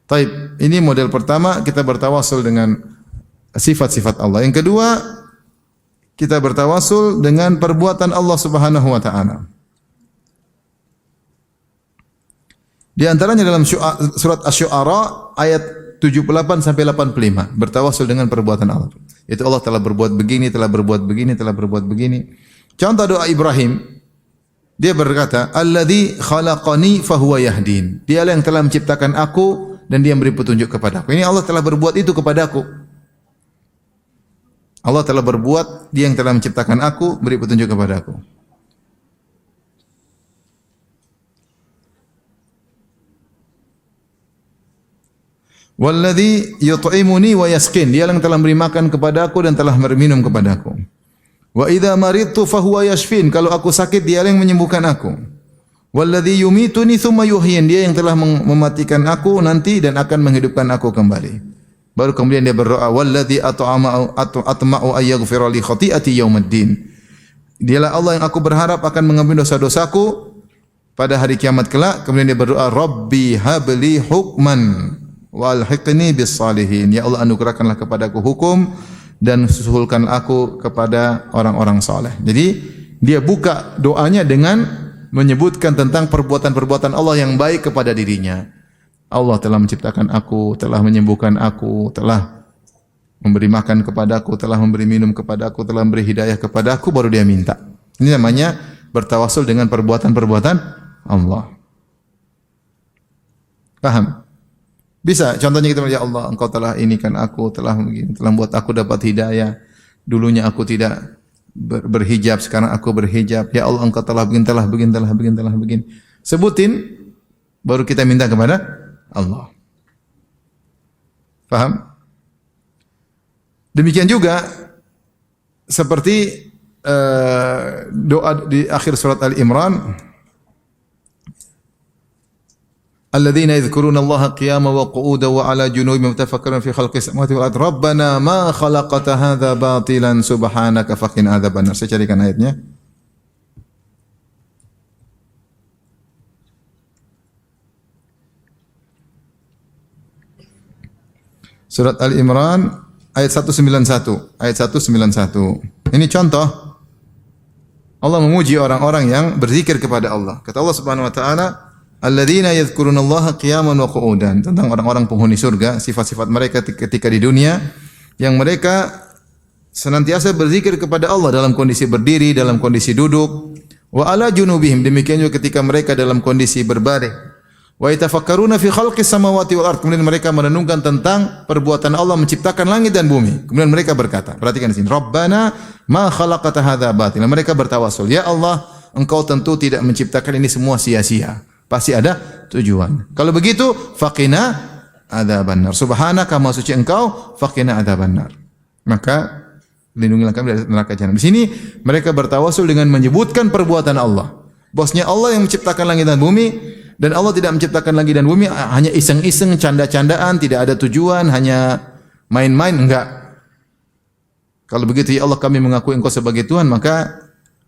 Taib, ini model pertama, kita bertawasul dengan sifat-sifat Allah. Yang kedua, kita bertawasul dengan perbuatan Allah Subhanahu wa taala. Di antaranya dalam surat Asy-Syu'ara ayat 78 sampai 85, bertawasul dengan perbuatan Allah. Itu Allah telah berbuat begini, telah berbuat begini, telah berbuat begini. Contoh doa Ibrahim, dia berkata, "Alladzi khalaqani fahuwa yahdin." Dialah yang telah menciptakan aku dan dia memberi petunjuk kepadaku. Ini Allah telah berbuat itu kepadaku. Allah telah berbuat, dia yang telah menciptakan aku, beri petunjuk kepadaku. Walladzi yut'imuni wa yasqin, dia yang telah memberi makan kepadaku dan telah memberi minum kepadaku. Wa idza maridtu fahuwa yashfin, kalau aku sakit dia yang menyembuhkan aku. Walladzi yumituni tsumma yuhyin, dia yang telah mematikan aku nanti dan akan menghidupkan aku kembali. Baru kemudian dia berdoa, walladzi atma'u ayyaghfira li khati'ati yaumiddin. Dialah Allah yang aku berharap akan mengampuni dosa-dosaku pada hari kiamat kelak. Kemudian dia berdoa, Rabbi habli hukman walhiqni bis salihin. Ya Allah, anugerahkanlah kepadaku hukum dan susulkan aku kepada orang-orang saleh. Jadi dia buka doanya dengan menyebutkan tentang perbuatan-perbuatan Allah yang baik kepada dirinya. Allah telah menciptakan aku, telah menyembuhkan aku, telah memberi makan kepadaku, telah memberi minum kepadaku, telah memberi hidayah kepadaku, baru dia minta. Ini namanya bertawasul dengan perbuatan-perbuatan Allah. Paham? Bisa, contohnya kita, ya Allah, Engkau telah inikan aku, telah membuat aku dapat hidayah. Dulunya aku tidak berhijab, sekarang aku berhijab. Ya Allah, Engkau telah begini. Sebutin, baru kita minta kepada Allah. Paham? Demikian juga seperti doa di akhir surat Al-Imran, alladzina yadhkuruna Allaha qiyaman wa qu'udan wa 'ala junubihim yatafakkaruna fi khalqis samawati wal ardi rabbana ma khalaqta hadza batilan subhanaka faqina adzabannar. Saya carikan ayatnya. Surat Al-Imran ayat 191. Ayat 191. Ini contoh Allah memuji orang-orang yang berzikir kepada Allah. Kata Allah Subhanahu wa taala, alladzina yadhkurunallaha qiyaman wa qu'udan. Tentang orang-orang penghuni surga, sifat-sifat mereka ketika di dunia yang mereka senantiasa berzikir kepada Allah dalam kondisi berdiri, dalam kondisi duduk, wa ala junubihim, demikian juga ketika mereka dalam kondisi berbaring. Wa yatafakkaruna fi khalqis samawati wal ardh. Kemudian mereka merenungkan tentang perbuatan Allah menciptakan langit dan bumi. Kemudian mereka berkata, perhatikan di sini, Rabbana ma khalaqta hadza batila. Mereka bertawasul, ya Allah, Engkau tentu tidak menciptakan ini semua sia-sia. Pasti ada tujuan. Kalau begitu, faqina adzabannar. Subhanaka, maha suci Engkau, faqina adzabannar. Maka lindungilah kami dari neraka jahanam. Di sini mereka bertawasul dengan menyebutkan perbuatan Allah. Bosnya Allah yang menciptakan langit dan bumi. Dan Allah tidak menciptakan langit dan bumi hanya iseng-iseng, canda-candaan, tidak ada tujuan, hanya main-main, enggak. Kalau begitu ya Allah, kami mengakui Engkau sebagai Tuhan, maka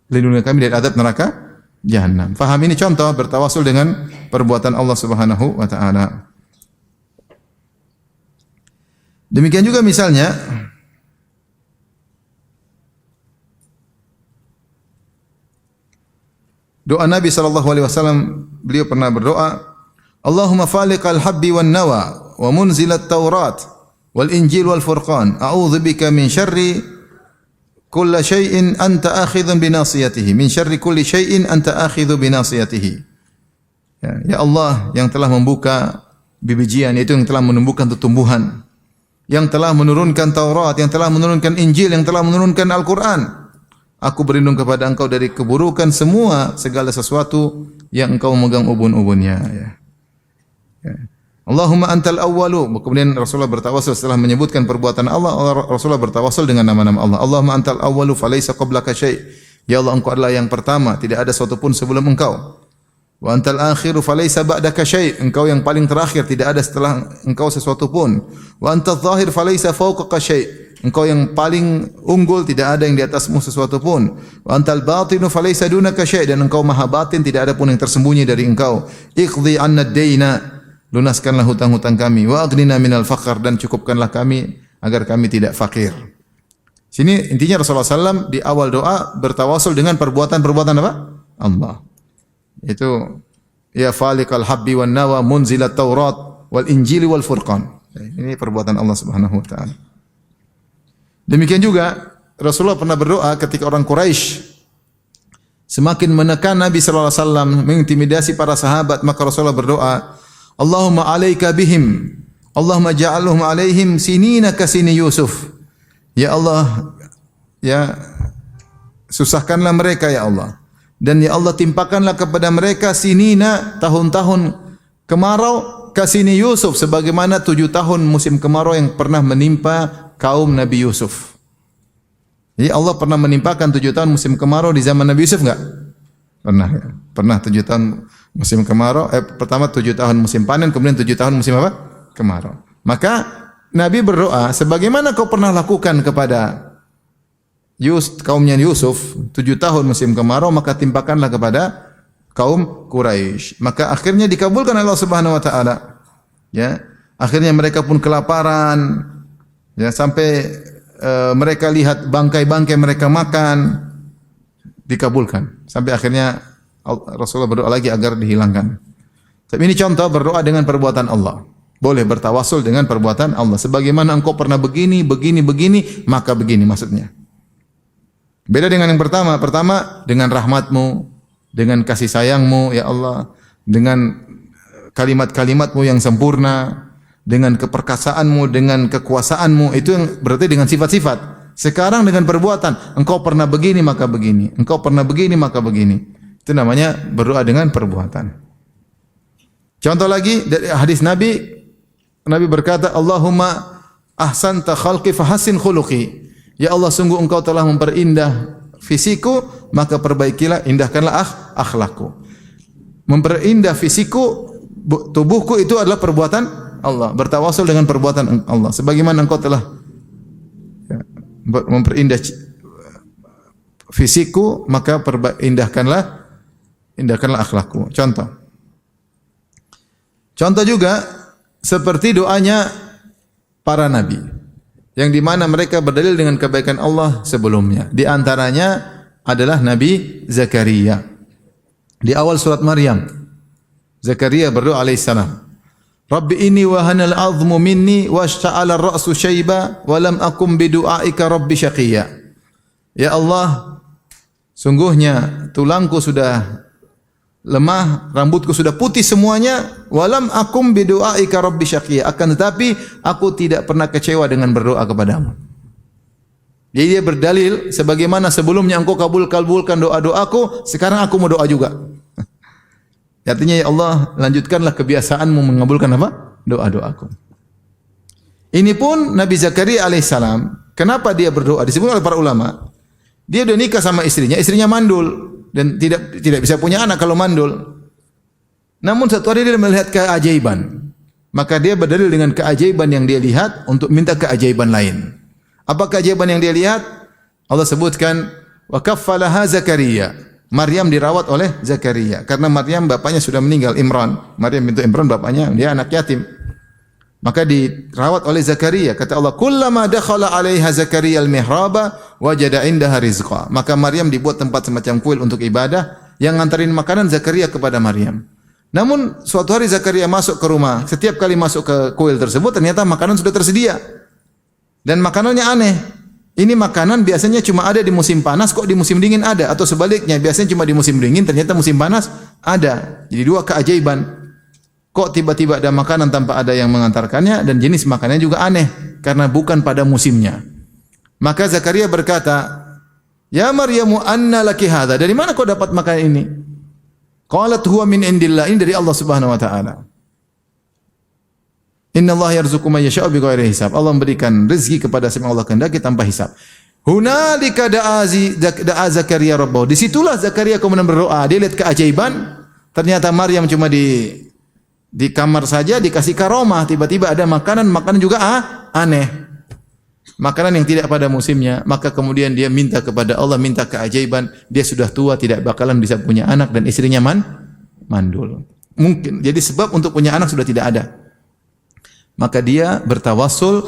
lindungi kami dari azab neraka jahanam. Faham ini contoh bertawasul dengan perbuatan Allah Subhanahu wa taala. Demikian juga misalnya doa Nabi SAW, beliau pernah berdoa, Allahumma faliqal habbi wan nawa wa munzilat taurat wal injil wal furqan a'udzubika min syarri kulli syai'in anta akhidhun bi nasiyatihi min syarri kulli syai'in anta akhidhu bi nasiyatihi. Ya Allah yang telah membuka bibijian, yaitu yang telah menumbuhkan tumbuhan, yang telah menurunkan Taurat, yang telah menurunkan Injil, yang telah menurunkan Al-Qur'an. Aku berlindung kepada Engkau dari keburukan semua segala sesuatu yang Engkau memegang ubun-ubunnya. Ya. Allahumma antal awwalu. Kemudian Rasulullah bertawasul setelah menyebutkan perbuatan Allah, Rasulullah bertawasul dengan nama-nama Allah. Allahumma antal awwalu falaysa qablaka syai'. Ya Allah, Engkau adalah yang pertama, tidak ada sesuatu pun sebelum Engkau. Wa antal akhiru falaysa ba'daka syai'. Engkau yang paling terakhir, tidak ada setelah Engkau sesuatu pun. Wa antal zahir falaysa fawqaka syai'. Engkau yang paling unggul, tidak ada yang di atasmu sesuatu pun. Wa antal batinu falaysa dunaka syai'. Dan Engkau maha batin, tidak ada pun yang tersembunyi dari Engkau. Iqdi 'anna ad-daina. Lunaskanlah hutang-hutang kami. Wa aghnina minal faqr. Dan cukupkanlah kami agar kami tidak fakir. Sini intinya Rasulullah SAW di awal doa bertawasul dengan perbuatan-perbuatan apa? Allah. Itu ya faliqal habbi wan nawa munzilat taurat wal injili wal furqan. Ini perbuatan Allah Subhanahu wa taala. Demikian juga Rasulullah pernah berdoa ketika orang Quraisy semakin menekan Nabi sallallahu alaihi wasallam, mengintimidasi para sahabat, maka Rasulullah berdoa, Allahumma 'alaika bihim, Allahumma ja'alhum 'alaihim sinina ka sini Yusuf. Ya Allah, ya susahkanlah mereka ya Allah. Dan ya Allah timpakanlah kepada mereka sinina, tahun-tahun kemarau kasini Yusuf, sebagaimana 7 tahun musim kemarau yang pernah menimpa kaum Nabi Yusuf. Jadi Allah pernah menimpakan 7 tahun musim kemarau di zaman Nabi Yusuf enggak? Pernah ya. Pernah 7 tahun musim kemarau, pertama 7 tahun musim panen, kemudian 7 tahun musim apa? Kemarau. Maka Nabi berdoa, sebagaimana kau pernah lakukan kepada kaumnya Yusuf 7 tahun musim kemarau, maka timpakanlah kepada kaum Quraisy. Maka akhirnya dikabulkan Allah Subhanahu wa taala. Ya, akhirnya mereka pun kelaparan. Ya, sampai mereka lihat bangkai-bangkai mereka makan, dikabulkan. Sampai akhirnya Rasulullah berdoa lagi agar dihilangkan. Tapi ini contoh berdoa dengan perbuatan Allah. Boleh bertawasul dengan perbuatan Allah. Sebagaimana engkau pernah begini, maka begini maksudnya. Beda dengan yang pertama. Pertama dengan rahmatmu, dengan kasih sayangmu, ya Allah. Dengan kalimat-kalimatmu yang sempurna, dengan keperkasaanmu, dengan kekuasaanmu, itu yang berarti dengan sifat-sifat. Sekarang dengan perbuatan, engkau pernah begini maka begini, engkau pernah begini maka begini. Itu namanya berdoa dengan perbuatan. Contoh lagi dari hadis Nabi, Nabi berkata, Allahumma ahsanta khalqi fahassin khuluqi. Ya Allah, sungguh engkau telah memperindah fisiku, maka perbaikilah, indahkanlah akhlakku. Memperindah fisiku tubuhku itu adalah perbuatan Allah. Bertawasul dengan perbuatan Allah. Sebagaimana engkau telah memperindah fisikku, maka indahkanlah akhlakku. Contoh juga seperti doanya para nabi, yang di mana mereka berdalil dengan kebaikan Allah sebelumnya. Di antaranya adalah Nabi Zakaria. Di awal surat Maryam, Zakaria berdoa alaihissalam, Rabbi inni wahanal azmu minni washta'ala ar-ra'su syaiba wa lam akum bidu'aika rabbi syaqiyya. Ya Allah, sungguhnya tulangku sudah lemah, rambutku sudah putih semuanya, walam akum bidu'aika rabbi syaqiyya, akan tetapi aku tidak pernah kecewa dengan berdoa kepadamu. Jadi dia berdalil, sebagaimana sebelumnya engkau kabulkan doa-doaku, sekarang aku mau doa juga. Artinya, ya Allah, lanjutkanlah kebiasaanmu mengabulkan apa? Doa-doaku. Ini pun Nabi Zakaria alaihissalam, kenapa dia berdoa? Disebut oleh para ulama, dia sudah nikah sama istrinya mandul dan tidak bisa punya anak kalau mandul. Namun satu hari dia melihat keajaiban, maka dia berdalil dengan keajaiban yang dia lihat untuk minta keajaiban lain. Apa keajaiban yang dia lihat? Allah sebutkan, wa kaffalaha Zakaria. Maryam dirawat oleh Zakaria karena Maryam bapaknya sudah meninggal, Imran. Maryam bintu Imran bapaknya dia anak yatim. Maka dirawat oleh Zakaria. Kata Allah, kullama dakhala 'alaiha Zakaria al-mihraba wajada 'indaha rizqa. Maka Maryam dibuat tempat semacam kuil untuk ibadah, yang ngantarin makanan Zakaria kepada Maryam. Namun suatu hari Zakaria masuk ke rumah, setiap kali masuk ke kuil tersebut ternyata makanan sudah tersedia. Dan makanannya aneh. Ini makanan biasanya cuma ada di musim panas, kok di musim dingin ada, atau sebaliknya, biasanya cuma di musim dingin, ternyata musim panas ada. Jadi dua keajaiban. Kok tiba-tiba ada makanan tanpa ada yang mengantarkannya, dan jenis makanannya juga aneh karena bukan pada musimnya. Maka Zakaria berkata, "Ya Maryamu, anna laki hadza?" Dari mana kau dapat makanan ini? Qalat huwa min indillah. Ini dari Allah Subhanahu wa taala. Inna Allah yarzuqu man yasha'u bighairi hisab. Allah memberikan rezeki kepada siapa Allah kehendaki tanpa hisab. Hunalika da'a Zakaria rabbahu. Disitulah Zakaria kemudian berdoa. Dia lihat keajaiban. Ternyata Maryam cuma di kamar saja dikasih karomah, tiba-tiba ada makanan juga aneh. Makanan yang tidak pada musimnya, maka kemudian dia minta kepada Allah, minta keajaiban. Dia sudah tua, tidak bakalan bisa punya anak, dan istrinya mandul. Mungkin jadi sebab untuk punya anak sudah tidak ada. Maka dia bertawassul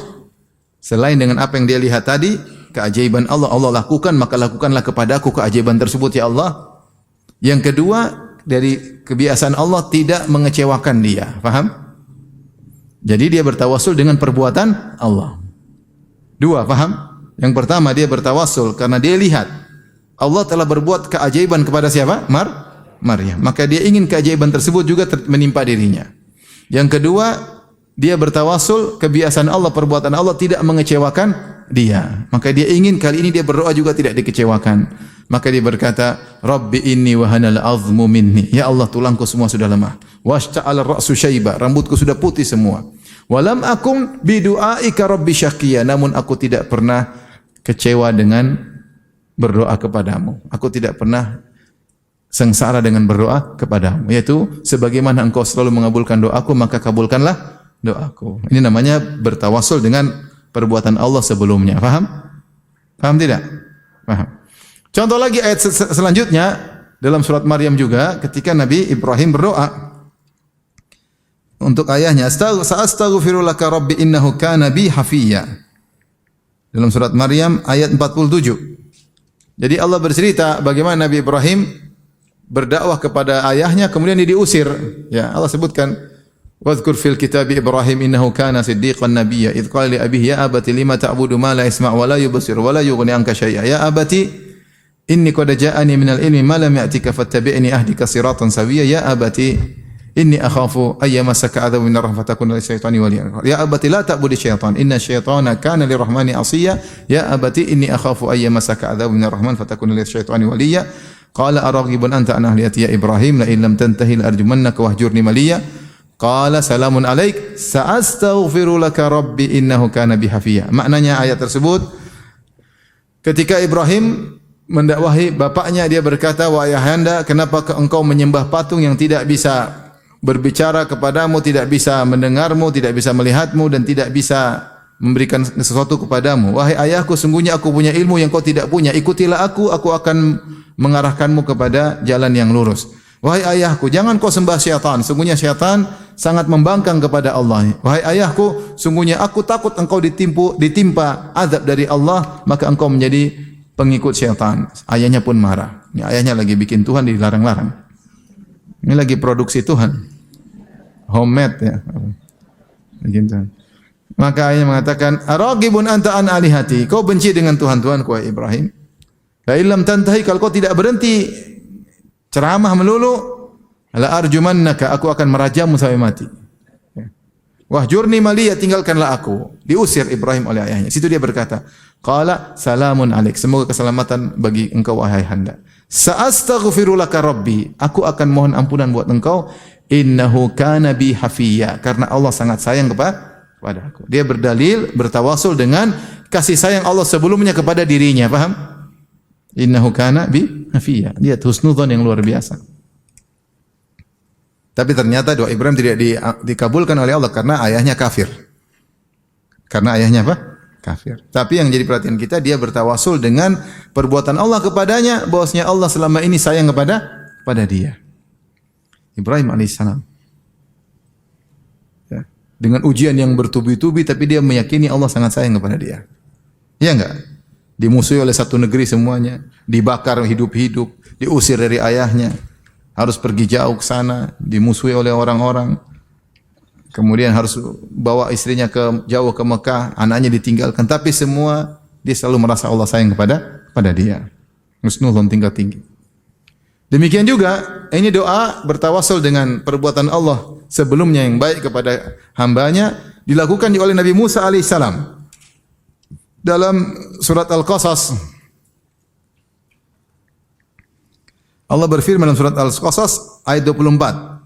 selain dengan apa yang dia lihat tadi, keajaiban Allah lakukan, maka lakukanlah kepadaku keajaiban tersebut ya Allah. Yang kedua, dari kebiasaan Allah tidak mengecewakan dia. Faham? Jadi dia bertawassul dengan perbuatan Allah. Dua, faham? Yang pertama, dia bertawassul karena dia lihat Allah telah berbuat keajaiban kepada siapa? Maryam. Maka dia ingin keajaiban tersebut juga menimpa dirinya. Yang kedua, dia bertawassul kebiasaan Allah, perbuatan Allah tidak mengecewakan dia. Maka dia ingin kali ini dia berdoa juga tidak dikecewakan. Maka dia berkata, Rabbi inni wahanal azmu minni. Ya Allah, tulangku semua sudah lemah. Washta'ala ar-ra'su syaiba. Rambutku sudah putih semua. Walam akum bidu'aika rabbi syaqiyya. Namun aku tidak pernah kecewa dengan berdoa kepadamu. Aku tidak pernah sengsara dengan berdoa kepadamu. Yaitu, sebagaimana engkau selalu mengabulkan doaku, maka kabulkanlah doaku. Ini namanya bertawassul dengan perbuatan Allah sebelumnya. Faham? Faham tidak? Faham. Contoh lagi ayat selanjutnya dalam surat Maryam juga, ketika Nabi Ibrahim berdoa untuk ayahnya, "Sa'astaghfiru laka rabbi innahu kana bi hafiyya." Dalam surat Maryam ayat 47. Jadi Allah bercerita bagaimana Nabi Ibrahim berdakwah kepada ayahnya kemudian dia diusir. Ya, Allah sebutkan, "Wadhkur fil kitab Ibrahim innahu kana siddiqan nabiyya idh qala li abihi ya abati lima ta'budu ma la yasma' wa la yubsir wa la yughni anka syai'a ya abati inni qad ja'ani minal ilmi ma lam ya'tika fattabi'ni ahdika siratan sawiyya ya abati inni akhafu ayyamasaka adzabun minar rahmati fatakuna lisyaitani waliya ya abati la ta'budi syaitan inna syaitana kana lirrahmani 'asiyya ya abati inni akhafu ayyamasaka adzabun minar rahman fatakuna lisyaitani waliya qala araghibun anta an ahliyati ya Ibrahim la in lam tantahi la arjumannaka wahjurni maliya qala salamun alaik sa'astaghfiru laka rabbi innahu kana bi hafiyya." Maknanya ayat tersebut, ketika Ibrahim mendakwahi bapaknya, dia berkata, "Wahai ayahanda, kenapa engkau menyembah patung yang tidak bisa berbicara kepadamu, tidak bisa mendengarmu, tidak bisa melihatmu dan tidak bisa memberikan sesuatu kepadamu. Wahai ayahku, sungguhnya aku punya ilmu yang kau tidak punya. Ikutilah aku akan mengarahkanmu kepada jalan yang lurus. Wahai ayahku, jangan kau sembah syaitan. Sungguhnya syaitan sangat membangkang kepada Allah. Wahai ayahku, sungguhnya aku takut engkau ditimpa azab dari Allah, maka engkau menjadi pengikut syaitan. Ayahnya pun marah. Ini ayahnya lagi bikin Tuhan dilarang-larang. Ini lagi produksi Tuhan. Homemade ya. Begitu. Maka ayahnya mengatakan, "Aragibun anta an alihati?" Kau benci dengan Tuhan-Tuhan kau Ibrahim. La illam tantahi, kalau kau tidak berhenti ceramah melulu, la arjumannaka, aku akan merajamu sampai mati. Wahjurni maliya, tinggalkanlah aku. Diusir Ibrahim oleh ayahnya. Situ dia berkata, qala salamun alaik, semoga keselamatan bagi engkau wahai handa. Sa'astaghfiru laka rabbi, aku akan mohon ampunan buat engkau. Innahu kana bi hafiya, karena Allah sangat sayang kepada aku. Dia berdalil, bertawasul dengan kasih sayang Allah sebelumnya kepada dirinya, paham? Innahu kana bi hafiya. Dia husnudzon yang luar biasa. Tapi ternyata doa Ibrahim tidak dikabulkan oleh Allah karena ayahnya kafir. Karena ayahnya apa? Kafir. Tapi yang jadi perhatian kita, dia bertawasul dengan perbuatan Allah kepadanya, bahwasanya Allah selama ini sayang kepada dia. Ibrahim alaihissalam. Ya. Dengan ujian yang bertubi-tubi, tapi dia meyakini Allah sangat sayang kepada dia. Iya enggak? Dimusuhi oleh satu negeri semuanya, dibakar hidup-hidup, diusir dari ayahnya, harus pergi jauh ke sana, dimusuhi oleh orang-orang. Kemudian harus bawa istrinya jauh ke Mekah, anaknya ditinggalkan, tapi semua dia selalu merasa Allah sayang kepada dia. Husnudzon tingkat tinggi. Demikian juga ini doa bertawasul dengan perbuatan Allah sebelumnya yang baik kepada hambanya dilakukan oleh Nabi Musa alaihissalam. Dalam surat Al-Qasas Allah berfirman dalam surat Al-Qasas ayat 24.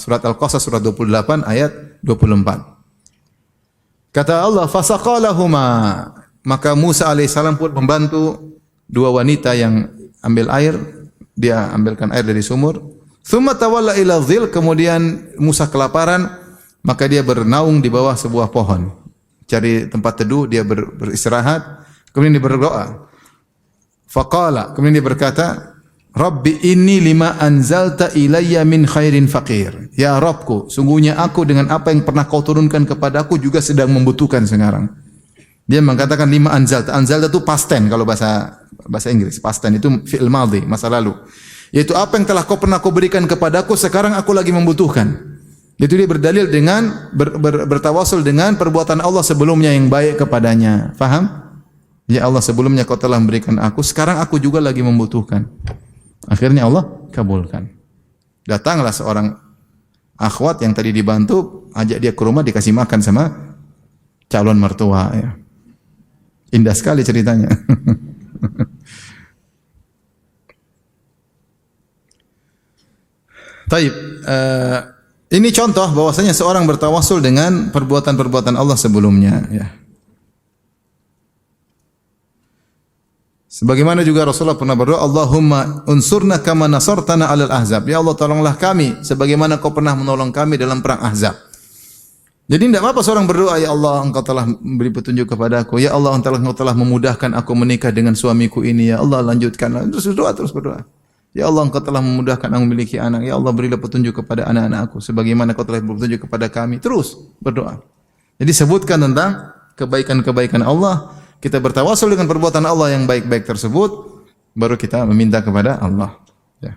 Surat Al-Qasas surat 28 ayat 24. Kata Allah, "Fasaqalahuma", maka Musa alaihissalam pun membantu dua wanita yang ambil air, dia ambilkan air dari sumur. Tsumma tawalla ila dhil, kemudian Musa kelaparan, maka dia bernaung di bawah sebuah pohon. Cari tempat teduh, dia beristirahat, kemudian dia berdoa. Faqala, kemudian dia berkata, Rabbi inni lima anzalta ilayya min khairin faqir. Ya Rabbku, sungguhnya aku dengan apa yang pernah kau turunkan kepadaku juga sedang membutuhkan sekarang. Dia mengatakan lima anzalta. Anzalta itu past tense kalau bahasa Inggris. Past tense itu fi'il madhi, masa lalu. Yaitu apa yang telah kau pernah kau berikan kepadaku, sekarang aku lagi membutuhkan. Itu dia berdalil dengan bertawasul dengan perbuatan Allah sebelumnya yang baik kepadanya. Faham? Ya Allah, sebelumnya kau telah memberikan aku, sekarang aku juga lagi membutuhkan. Akhirnya Allah kabulkan. Datanglah seorang akhwat yang tadi dibantu, ajak dia ke rumah, dikasih makan sama calon mertua. Ya. Indah sekali ceritanya. Taib. Ini contoh bahwasanya seorang bertawasul dengan perbuatan-perbuatan Allah sebelumnya. Ya. Sebagaimana juga Rasulullah pernah berdoa, Allahumma unsurna kama nasartana alal ahzab. Ya Allah, tolonglah kami sebagaimana kau pernah menolong kami dalam perang Ahzab. Jadi tidak apa-apa seorang berdoa, ya Allah, engkau telah memberi petunjuk kepadaku. Ya Allah, engkau telah memudahkan aku menikah dengan suamiku ini. Ya Allah, lanjutkan. Terus berdoa. Ya Allah, engkau telah memudahkan aku memiliki anak. Ya Allah, berilah petunjuk kepada anak-anakku sebagaimana kau telah berpetunjuk kepada kami. Terus berdoa. Jadi sebutkan tentang kebaikan-kebaikan Allah. Kita bertawasul dengan perbuatan Allah yang baik-baik tersebut, baru kita meminta kepada Allah. Ya.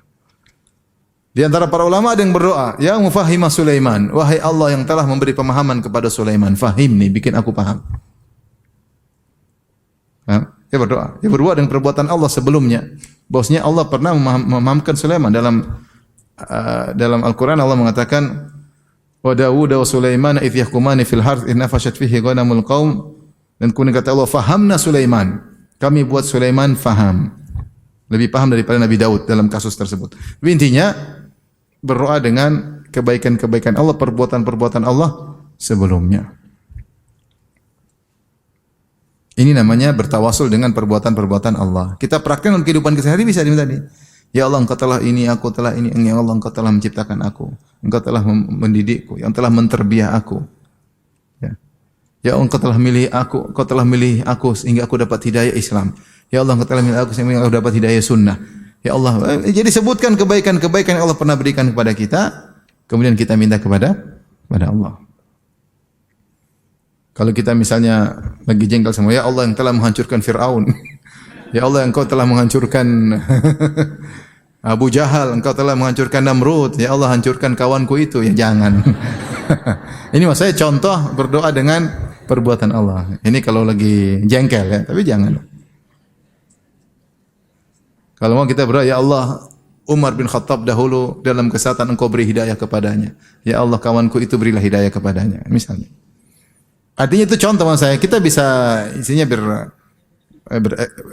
Di antara para ulama ada yang berdoa, ya mufahhima Sulaiman, wahai Allah yang telah memberi pemahaman kepada Sulaiman, fahimni, bikin aku paham. Dia berdoa dengan perbuatan Allah sebelumnya. Bahwasanya Allah pernah memahamkan Sulaiman dalam Al-Qur'an. Allah mengatakan, wa Dawud wa Sulaiman idh yahkumani fil harth in nafashat fihi ghanamul qaum. Dan kemudian kata Allah, fahamna Sulaiman. Kami buat Sulaiman faham. Lebih paham daripada Nabi Daud dalam kasus tersebut. Tapi intinya, berdoa dengan kebaikan-kebaikan Allah, perbuatan-perbuatan Allah sebelumnya. Ini namanya bertawasul dengan perbuatan-perbuatan Allah. Kita praktikkan dalam kehidupan keseharian bisa tadi. Ya Allah, Engkau telah ini, aku telah ini. Ya Allah, Engkau telah menciptakan aku. Engkau telah mendidikku, yang telah menterbiah aku. Ya. Ya Allah, Engkau telah milih aku, Engkau telah milih aku sehingga aku dapat hidayah Islam. Ya Allah, Engkau telah milih aku sehingga aku dapat hidayah sunnah. Ya Allah, jadi sebutkan kebaikan-kebaikan yang Allah pernah berikan kepada kita, kemudian kita minta kepada Allah. Kalau kita misalnya lagi jengkel sama, ya Allah yang telah menghancurkan Fir'aun. Ya Allah, Engkau telah menghancurkan Abu Jahal, Engkau telah menghancurkan Namrud. Ya Allah, hancurkan kawanku itu. Ya jangan. Ini maksudnya contoh berdoa dengan perbuatan Allah. Ini kalau lagi jengkel ya, tapi jangan. Kalau mau kita berdoa, ya Allah, Umar bin Khattab dahulu dalam kesesatan Engkau beri hidayah kepadanya. Ya Allah, kawanku itu berilah hidayah kepadanya. Misalnya. Artinya itu contoh maksud saya. Kita bisa isinya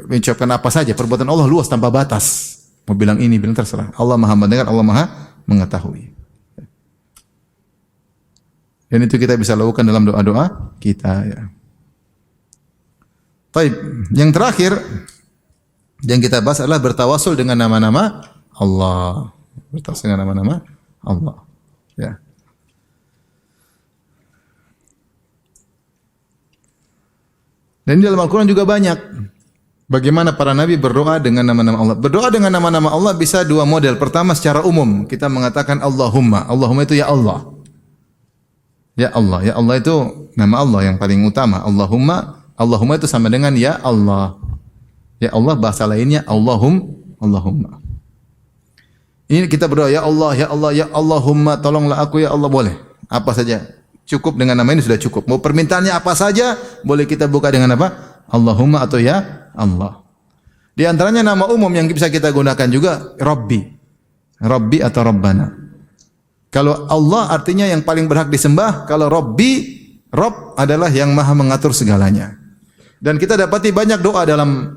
mengucapkan apa saja. Perbuatan Allah luas tanpa batas. Mau bilang ini, bilang terserah. Allah Maha mendengar, Allah Maha mengetahui. Dan itu kita bisa lakukan dalam doa-doa kita. Ya. Baik, yang terakhir yang kita bahas adalah bertawasul dengan nama-nama Allah. Bertawasul dengan nama-nama Allah. Ya. Dan di dalam Al-Quran juga banyak bagaimana para nabi berdoa dengan nama-nama Allah. Berdoa dengan nama-nama Allah bisa dua model. Pertama secara umum, kita mengatakan Allahumma. Allahumma itu ya Allah. Ya Allah. Ya Allah itu nama Allah yang paling utama. Allahumma. Allahumma itu sama dengan ya Allah. Ya Allah bahasa lainnya Allahumma. Ini kita berdoa ya Allah, ya Allah, ya Allahumma tolonglah aku ya Allah, boleh. Apa saja. Cukup dengan nama ini sudah cukup. Mau permintaannya apa saja, boleh kita buka dengan apa? Allahumma atau ya Allah. Di antaranya nama umum yang bisa kita gunakan juga Rabbi. Rabbi atau Rabbana. Kalau Allah artinya yang paling berhak disembah, kalau Rabbi, Rabb adalah yang maha mengatur segalanya. Dan kita dapati banyak doa dalam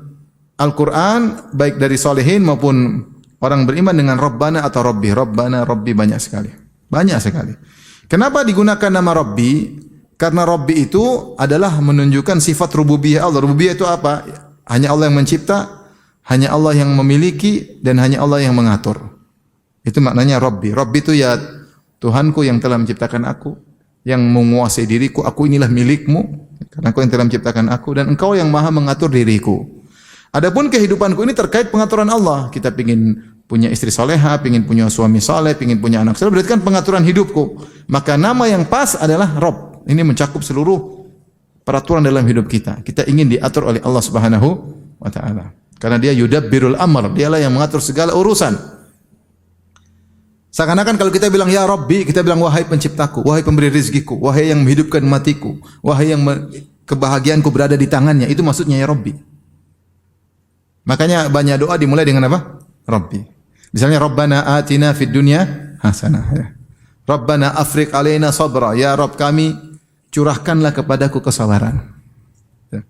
Al-Quran, baik dari solehin maupun orang beriman dengan Rabbana atau Rabbi. Rabbana, Rabbi banyak sekali. Banyak sekali. Kenapa digunakan nama Rabbi? Karena Rabbi itu adalah menunjukkan sifat rububiyah Allah. Rububiyah itu apa? Hanya Allah yang mencipta, hanya Allah yang memiliki, dan hanya Allah yang mengatur. Itu maknanya Rabbi. Rabbi itu ya Tuhanku yang telah menciptakan aku, yang menguasai diriku, aku inilah milikmu, karena Engkau yang telah menciptakan aku, dan Engkau yang maha mengatur diriku. Adapun kehidupanku ini terkait pengaturan Allah. Kita ingin punya istri soleha, ingin punya suami soleh, ingin punya anak soleh, berarti kan pengaturan hidupku. Maka nama yang pas adalah Rabb. Ini mencakup seluruh peraturan dalam hidup kita. Kita ingin diatur oleh Allah Subhanahu wa taala. Karena dia yudabbirul amr, dialah yang mengatur segala urusan. Seakan-akan kalau kita bilang ya Rabbi, kita bilang wahai penciptaku, wahai pemberi rezekiku, wahai yang menghidupkan matiku, wahai yang kebahagiaanku berada di tangannya. Itu maksudnya ya Rabbi. Makanya banyak doa dimulai dengan apa? Rabbi. Misalnya Rabbana atina fid dunya hasanah. Ya. Rabbana afriq alaina sabra. Ya Rabb kami, curahkanlah kepadaku kesabaran. Ya.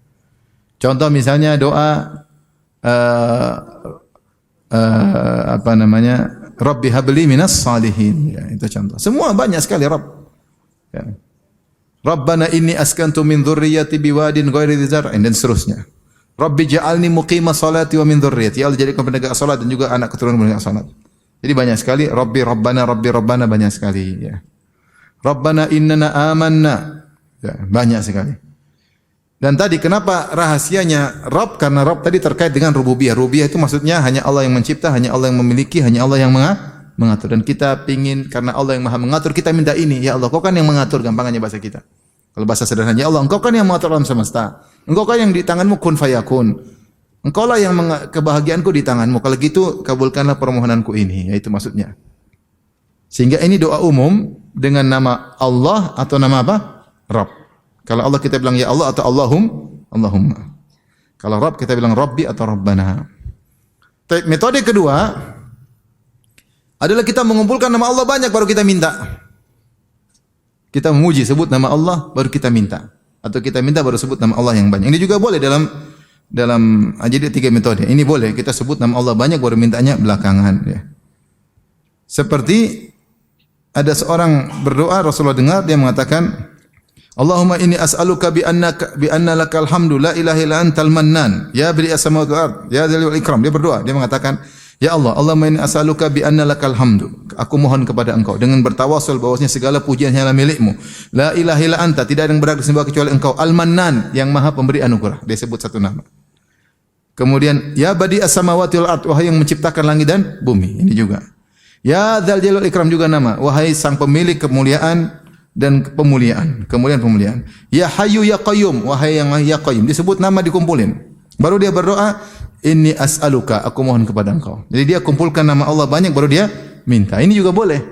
Contoh misalnya doa apa namanya? Rabbi habli minas salihin. Ya, itu contoh. Semua banyak sekali Rabb. Ya. Rabbana inni askantu min dzurriyyati biwadin ghairi dzi zar'in dan seterusnya. Rabbi ja'alni muqima salati wa min dzurriyyati. Ya Allah jadikan penegak salat dan juga anak keturunan penegak salat. Jadi banyak sekali Rabbi Rabbana banyak sekali ya. Rabbana innana amanna. Ya, banyak sekali. Dan tadi kenapa rahasianya Rabb? Karena Rabb tadi terkait dengan rububiyah. Rububiyah itu maksudnya hanya Allah yang mencipta, hanya Allah yang memiliki, hanya Allah yang mengatur. Dan kita pingin karena Allah yang maha mengatur, kita minta ini. Ya Allah, Kau kan yang mengatur, gampangannya bahasa kita. Kalau bahasa sederhananya, ya Allah, Engkau kan yang mengatur alam semesta. Engkau kan yang di tanganmu kun fayakun. Engkau lah yang kebahagiaanku di tanganmu. Kalau gitu, kabulkanlah permohonanku ini. Ya, itu maksudnya. Sehingga ini doa umum dengan nama Allah atau nama apa? Rabb. Kalau Allah kita bilang ya Allah atau Allahumma. Kalau Rabb kita bilang Rabbi atau Rabbana. Metode kedua adalah kita mengumpulkan nama Allah banyak baru kita minta. Kita memuji, sebut nama Allah, baru kita minta. Atau kita minta, baru sebut nama Allah yang banyak. Ini juga boleh dalam jadi 3 metode. Ini boleh, kita sebut nama Allah banyak, baru mintanya belakangan. Ya. Seperti ada seorang berdoa, Rasulullah dengar, dia mengatakan, Allahumma inni as'aluka bi anna lakal hamdu, la ilaha illa antal mannan, ya bari as-samawati wal ard, ya dzal wal ikram. Dia berdoa, dia mengatakan, Ya Allah, Allahumma inni as'aluka bi anna lakal hamdu. Aku mohon kepada Engkau dengan bertawasul bahwasanya segala pujian hanyalah milik-Mu. La ilaha illa anta, tidak ada yang berhak disembah kecuali Engkau. Al-Mannan, yang Maha Pemberi anugerah. Dia sebut satu nama. Kemudian, ya badi as-samawati wal ard, wahai yang menciptakan langit dan bumi. Ini juga. Ya dzal jalal ikram juga nama, wahai sang pemilik kemuliaan dan pemuliaan. Kemuliaan pemuliaan. Ya hayyu ya qayyum, wahai yang ya qayyum. Disebut nama dikumpulin. Baru dia berdoa, inni as'aluka, aku mohon kepada Engkau. Jadi dia kumpulkan nama Allah banyak baru dia minta. Ini juga boleh.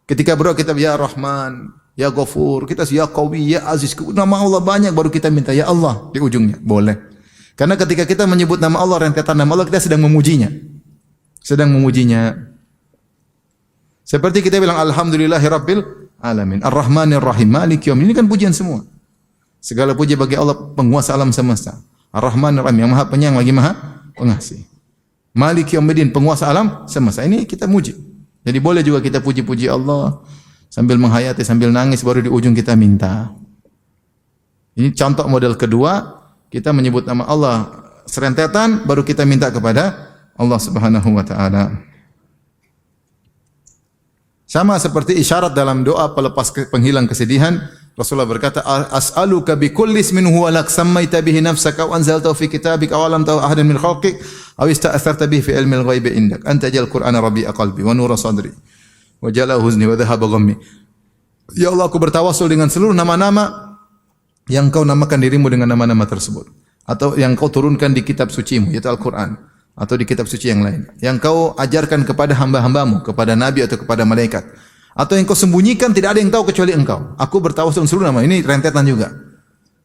Ketika berdoa kita ya Rahman, ya Ghafur, kita ya Qawi, ya Aziz, nama Allah banyak baru kita minta ya Allah di ujungnya. Boleh. Karena ketika kita menyebut nama Allah, rentetan nama Allah, kita sedang memujinya. Sedang memujinya. Seperti kita bilang alhamdulillahirabbil alamin, arrahmanir rahim, maliki yaumiddin. Ini kan pujian semua. Segala puji bagi Allah, penguasa alam semesta. Ar-Rahman Ar-Rahim, yang Maha Penyayang lagi Maha Pengasih. Malik Yaumiddin, penguasa alam semesta. Ini kita muji. Jadi boleh juga kita puji-puji Allah sambil menghayati, sambil nangis, baru di ujung kita minta. Ini contoh model kedua, kita menyebut nama Allah serentetan, baru kita minta kepada Allah Subhanahu wa taala. Sama seperti isyarat dalam doa pelepas penghilang kesedihan, Rasulullah berkata, as'aluka bi kulli ismin huwa lak sammaita bihi nafsaka wa anzaltahu fi kitabika aw lam ta'u ahadan min khalqik aw ista'tharta bihi fi ilmi al-ghaibi indak anta ja'al qur'ana rabi'a qalbi wa nura sadri wa jala huzni wa dhahaba ghammi. Ya Allah, aku bertawassul dengan seluruh nama-nama yang Kau namakan dirimu dengan nama-nama tersebut, atau yang Kau turunkan di kitab suci-Mu yaitu Al-Qur'an, atau di kitab suci yang lain yang Kau ajarkan kepada hamba-hambamu, kepada nabi atau kepada malaikat, atau yang Kau sembunyikan tidak ada yang tahu kecuali Engkau. Aku bertawassul seluruh nama. Ini rentetan juga.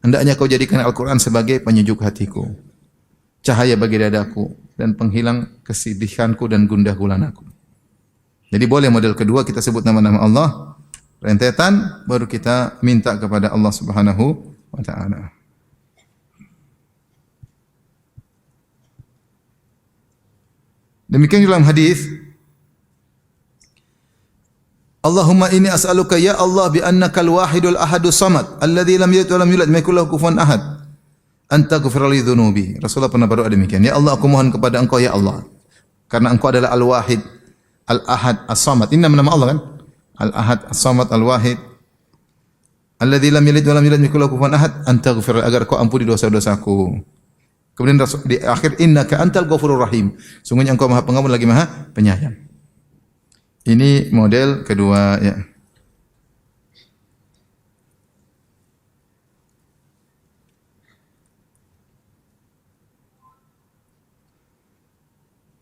Hendaknya Kau jadikan Al-Quran sebagai penyejuk hatiku, cahaya bagi dadaku, dan penghilang kesedihanku dan gundah gulanaku. Jadi boleh model kedua, kita sebut nama-nama Allah rentetan, baru kita minta kepada Allah Subhanahu wa taala. Demikian dalam hadis, Allahumma inni as'aluka ya Allah bi annakal wahidul ahadus samad alladzi lam yalid wa lam yulad wa yakul lahu kufuwan ahad an taghfir li dhunubi. Rasulullah pernah berdoa demikian. Ya Allah, aku mohon kepada Engkau ya Allah, karena Engkau adalah Al-Wahid, Al-Ahad, As-Samad. Ini nama Allah kan? Al-Ahad, As-Samad, Al-Wahid. Alladzi lam yalid wa lam yulad wa yakul lahu kufuwan ahad an taghfir, agar Kau ampuni dosa-dosaku. Kemudian di akhir, innaka antal ghafurur rahim, sungguhnya Engkau Maha Pengampun lagi Maha Penyayang. Ini model kedua ya.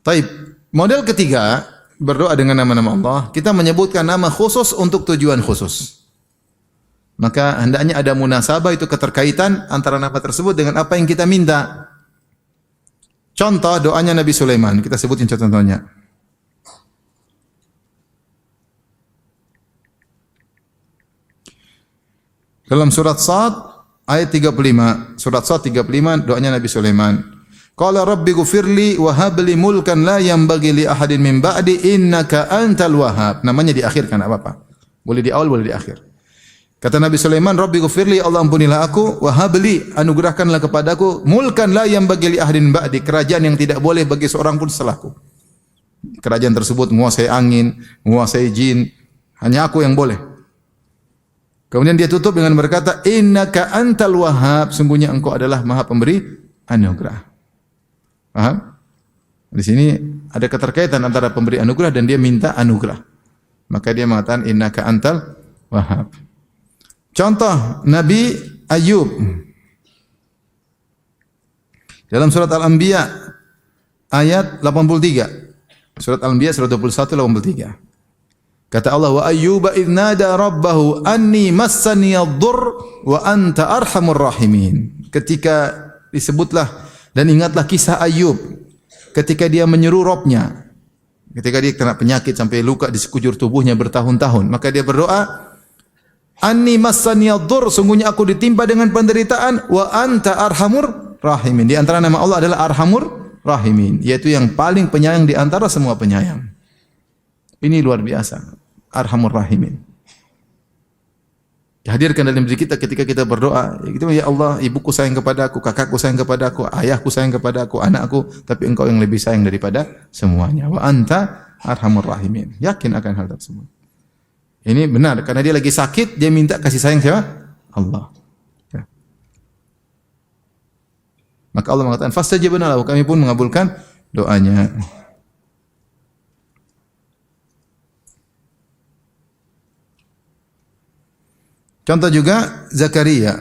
Taib. Model ketiga, berdoa dengan nama-nama Allah, kita menyebutkan nama khusus untuk tujuan khusus. Maka hendaknya ada munasabah, itu keterkaitan antara nama tersebut dengan apa yang kita minta. Contoh doanya Nabi Sulaiman, kita sebutin contohnya. Dalam surat Sad ayat 35, surat Sad 35, doanya Nabi Sulaiman. Qala rabbi ghfirli wa hab li mulkan la yanbaghi li ahadin min ba'di innaka antal wahhab. Namanya diakhirkan, enggak apa-apa. Boleh di awal, boleh di akhir. Kata Nabi Sulaiman, rabbi ghfirli, Allah ampunilah aku, wa hab li, anugerahkanlah kepadaku mulkan la yanbaghi li ahadin ba'di, kerajaan yang tidak boleh bagi seorang pun setelahku. Kerajaan tersebut menguasai angin, menguasai jin, hanya aku yang boleh. Kemudian dia tutup dengan berkata, innaka antal wahhab, sungguhnya Engkau adalah Maha Pemberi anugerah. Paham? Di sini ada keterkaitan antara pemberi anugerah dan dia minta anugerah. Maka dia mengatakan innaka antal wahhab. Contoh Nabi Ayub. Dalam surat Al-Anbiya ayat 83. Surat Al-Anbiya surat 21 83. Kata Allah, wa ayyuba idh nada rabbahu anni massani ad-durr wa anta arhamur rahimin. Ketika disebutlah dan ingatlah kisah Ayub ketika dia menyeru Rabbnya, ketika dia kena penyakit sampai luka di sekujur tubuhnya bertahun-tahun, maka dia berdoa, anni massani ad-durr, sungguhnya aku ditimpa dengan penderitaan, wa anta arhamur rahimin. Di antara nama Allah adalah Arhamur Rahimin, yaitu yang paling penyayang di antara semua penyayang. Ini luar biasa, Arhamur Rahimin. Hadirkan dalam diri kita ketika kita berdoa, ya Allah, ibuku sayang kepada aku, kakakku sayang kepada aku, ayahku sayang kepada aku, anakku, tapi engkau yang lebih sayang daripada semuanya. Wa anta arhamur rahimin. Yakin akan hal tersebut. Ini benar, karena dia lagi sakit, dia minta kasih sayang siapa? Allah. Ya. Maka Allah mengatakan, fastajabna lahu, kami pun mengabulkan doanya. Contoh juga Zakaria.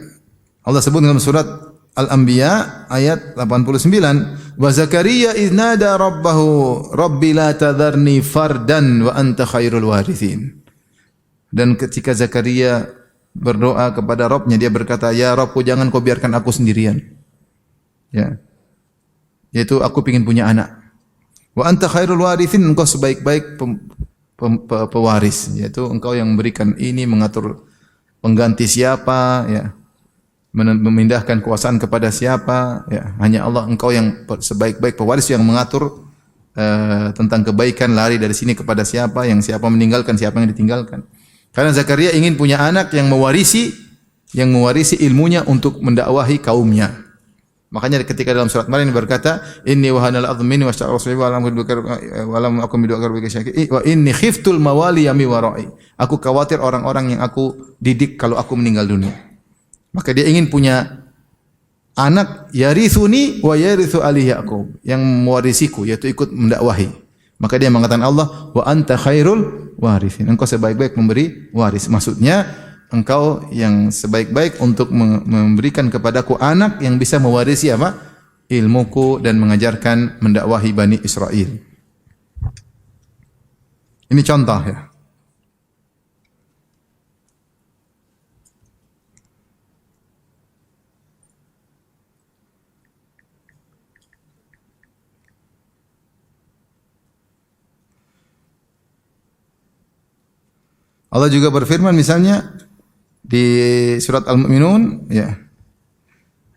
Allah sebut dalam surat Al-Anbiya ayat 89, wa Zakaria idznada rabbahu rabbi la tadharni fardan wa anta khairul warithin. Dan ketika Zakaria berdoa kepada Rabbnya, dia berkata, ya Rabbku, jangan kau biarkan aku sendirian. Ya. Yaitu aku ingin punya anak. Wa anta khairul warithin, engkau sebaik-baik pewaris, yaitu engkau yang memberikan ini, mengatur pengganti siapa, ya, memindahkan kekuasaan kepada siapa, ya, hanya Allah, engkau yang sebaik-baik pewaris yang mengatur tentang kebaikan, lari dari sini kepada siapa, yang siapa meninggalkan, siapa yang ditinggalkan. Karena Zakaria ingin punya anak yang mewarisi ilmunya untuk mendakwahi kaumnya. Makanya ketika dalam surat Maryam berkata, inni wahanal adhmu minni wasta'ala rasuli wa lam akun bidu'akar bika syaqi wa inni khiftul mawali yami wara'i. Aku khawatir orang-orang yang aku didik kalau aku meninggal dunia. Maka dia ingin punya anak yarithuni wa yarithu ali Yaqub, yang mewarisiku, yaitu ikut mendakwahi. Maka dia mengatakan Allah, wa anta khairul warithin. Engkau sebaik-baik memberi waris. Maksudnya engkau yang sebaik-baik untuk memberikan kepadaku anak yang bisa mewarisi apa? Ilmuku dan mengajarkan mendakwahi Bani Israel. Ini contoh, ya. Allah juga berfirman misalnya di surat Al-Mu'minun, ya.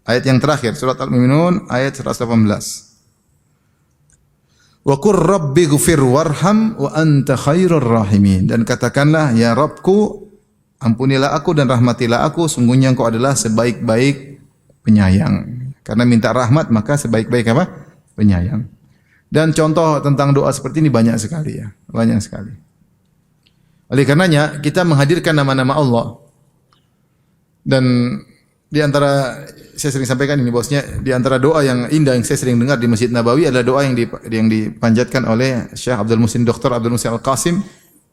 Ayat yang terakhir, surat Al-Mu'minun ayat 118. Wa qur rabbighfir warham wa anta khairur rahimin. Dan katakanlah, ya Rabbku, ampunilah aku dan rahmatilah aku, sungguhnya engkau adalah sebaik-baik penyayang. Karena minta rahmat maka sebaik-baik apa? Penyayang. Dan contoh tentang doa seperti ini banyak sekali, ya. Banyak sekali. Oleh karenanya kita menghadirkan nama-nama Allah. Dan di antara, saya sering sampaikan ini bosnya, di antara doa yang indah yang saya sering dengar di Masjid Nabawi adalah doa yang dipanjatkan oleh Syekh Abdul Muhsin, Dr. Abdul Muhsin Al-Qasim,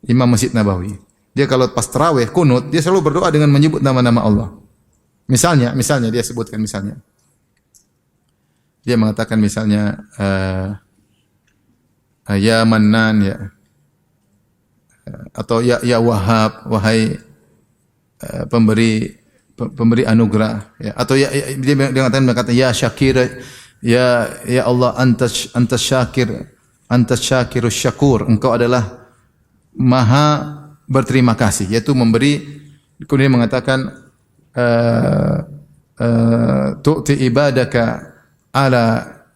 Imam Masjid Nabawi. Dia kalau pas tarawih kunut, dia selalu berdoa dengan menyebut nama-nama Allah. Misalnya dia sebutkan misalnya. Dia mengatakan misalnya ya Mannan, ya, atau ya Wahhab, wahai pemberi anugerah, ya. Atau dia mengatakan ya Syakir, ya Allah, antas syakir, antas syakirus syakur, engkau adalah maha berterima kasih, yaitu memberi. Kemudian mengatakan tu'ti ibadaka ala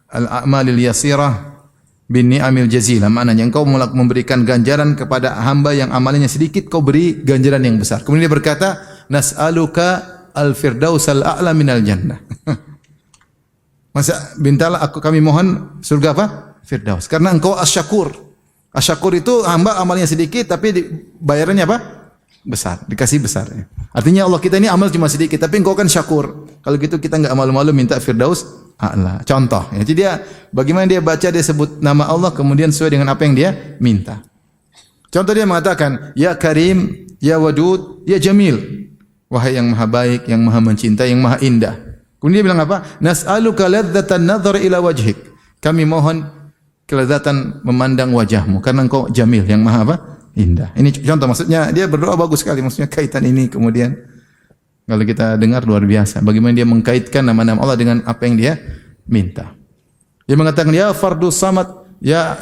al-a'malil yasirah bin ni'amil jazilah. Maknanya engkau memberikan ganjaran kepada hamba yang amalnya sedikit, kau beri ganjaran yang besar. Kemudian dia berkata, nas'aluka al-firdausal a'la minal jannah. Masa mintalah kami mohon surga apa? Firdaus. Karena engkau asyakur. Asyakur itu hamba amalnya sedikit tapi bayarannya apa? Besar, dikasih besar. Artinya Allah, kita ini amal cuma sedikit tapi engkau kan syakur. Kalau gitu kita enggak malu-malu minta firdaus a'la. Contoh, ya. Jadi dia bagaimana dia baca, dia sebut nama Allah kemudian sesuai dengan apa yang dia minta. Contoh, dia mengatakan, ya Karim, ya Wadud, ya Jamil. Wahai yang maha baik, yang maha mencintai, yang maha indah. Kemudian dia bilang apa? Nas'aluka ladzatan nadhar ila wajhik. Kami mohon kelezatan memandang wajahmu karena engkau Jamil, yang maha apa? Indah. Ini contoh, maksudnya dia berdoa bagus sekali, maksudnya kaitan ini kemudian kalau kita dengar luar biasa. Bagaimana dia mengkaitkan nama-nama Allah dengan apa yang dia minta. Dia mengatakan, ya Fardus Samad, ya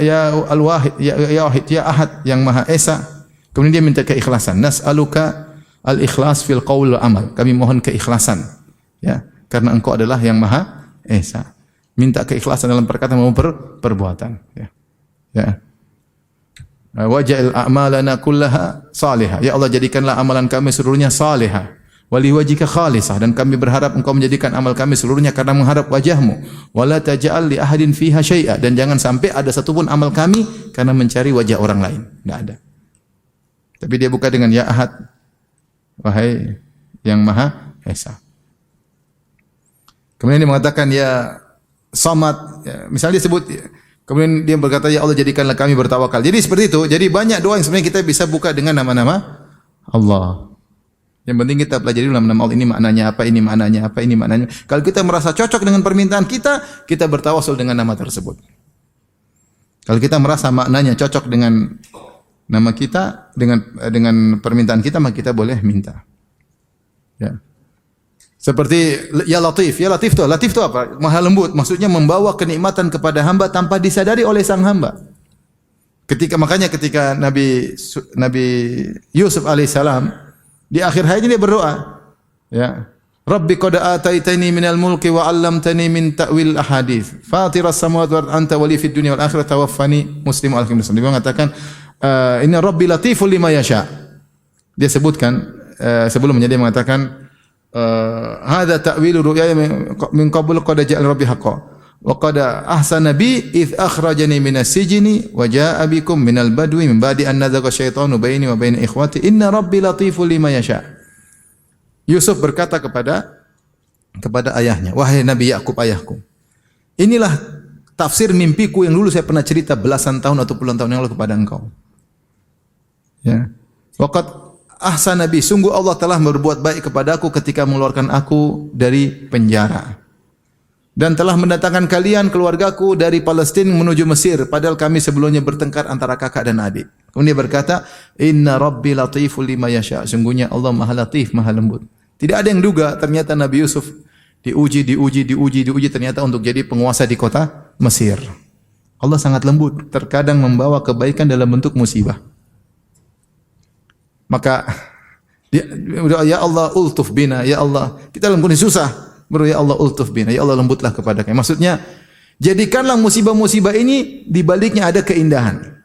Al-Wahid, ya Wahid, ya Ahad, yang Maha Esa. Kemudian dia minta keikhlasan. Nas'aluka al-ikhlas fil qaul wal amal. Kami mohon keikhlasan, ya, karena engkau adalah yang Maha Esa. Minta keikhlasan dalam perkataan maupun perbuatan, ya. Ya. Waj'al a'malana kullaha salihah. Ya Allah, jadikanlah amalan kami seluruhnya salihah. Wali wajhika khalisah, dan kami berharap engkau menjadikan amal kami seluruhnya karena mengharap wajahmu. Wala taj'al li ahadin fiha syai'a, dan jangan sampai ada satupun amal kami karena mencari wajah orang lain. Enggak ada. Tapi dia buka dengan ya ahad, wahai yang maha esa. Kemudian dia mengatakan ya samad, ya, misalnya dia sebut, kemudian dia berkata ya Allah jadikanlah kami bertawakal. Jadi seperti itu. Jadi banyak doa yang sebenarnya kita bisa buka dengan nama-nama Allah. Yang penting kita pelajari nama-nama Allah, ini maknanya apa, ini maknanya apa, ini maknanya. Kalau kita merasa cocok dengan permintaan kita, kita bertawasul dengan nama tersebut. Kalau kita merasa maknanya cocok dengan nama kita, dengan permintaan kita, maka kita boleh minta. Ya. Seperti ya Latif. Ya Latif itu apa? Maha lembut. Maksudnya membawa kenikmatan kepada hamba tanpa disadari oleh sang hamba. Makanya ketika Nabi Yusuf alaihissalam di akhir hayatnya dia berdoa, ya, Rabbi qad ataitani minal mulki wa 'allamtani min ta'wil ahadits. Fatiras samawati wal ardi anta wali fid dunya wal akhirati tawaffani musliman alaihi wasallam. Dia mengatakan inna Rabbi latiful lima yasha. Dia sebutkan sebelumnya dia mengatakan hadza ta'wilu ru'yaya min qabl qad ja'al rabbi haqqan. Wa qad ahsana bi id akhrajani minas sijni wa jaa'a bikum minal badwi min ba'di an nadzaqa syaitanu baini wa baina ikhwati inna rabbi latiful lima yasha. Yusuf berkata kepada ayahnya, wahai Nabi Yakub ayahku, inilah tafsir mimpiku yang dulu saya pernah cerita belasan tahun atau puluhan tahun yang lalu kepada engkau. Ya. Wa qad ahsana bi, sungguh Allah telah berbuat baik kepadaku ketika mengeluarkan aku dari penjara. Dan telah mendatangkan kalian keluargaku dari Palestina menuju Mesir, padahal kami sebelumnya bertengkar antara kakak dan adik. Kemudian dia berkata, Inna Rabbi latiful lima yasha. Sungguhnya Allah maha latif, maha lembut. Tidak ada yang duga ternyata Nabi Yusuf diuji ternyata untuk jadi penguasa di kota Mesir. Allah sangat lembut, terkadang membawa kebaikan dalam bentuk musibah. Maka ya Allah ultuf bina, ya Allah kita dalam kondisi susah. Ya Allah ultuf bina, ya Allah lembutlah kepada kami. Maksudnya, jadikanlah musibah-musibah ini di baliknya ada keindahan.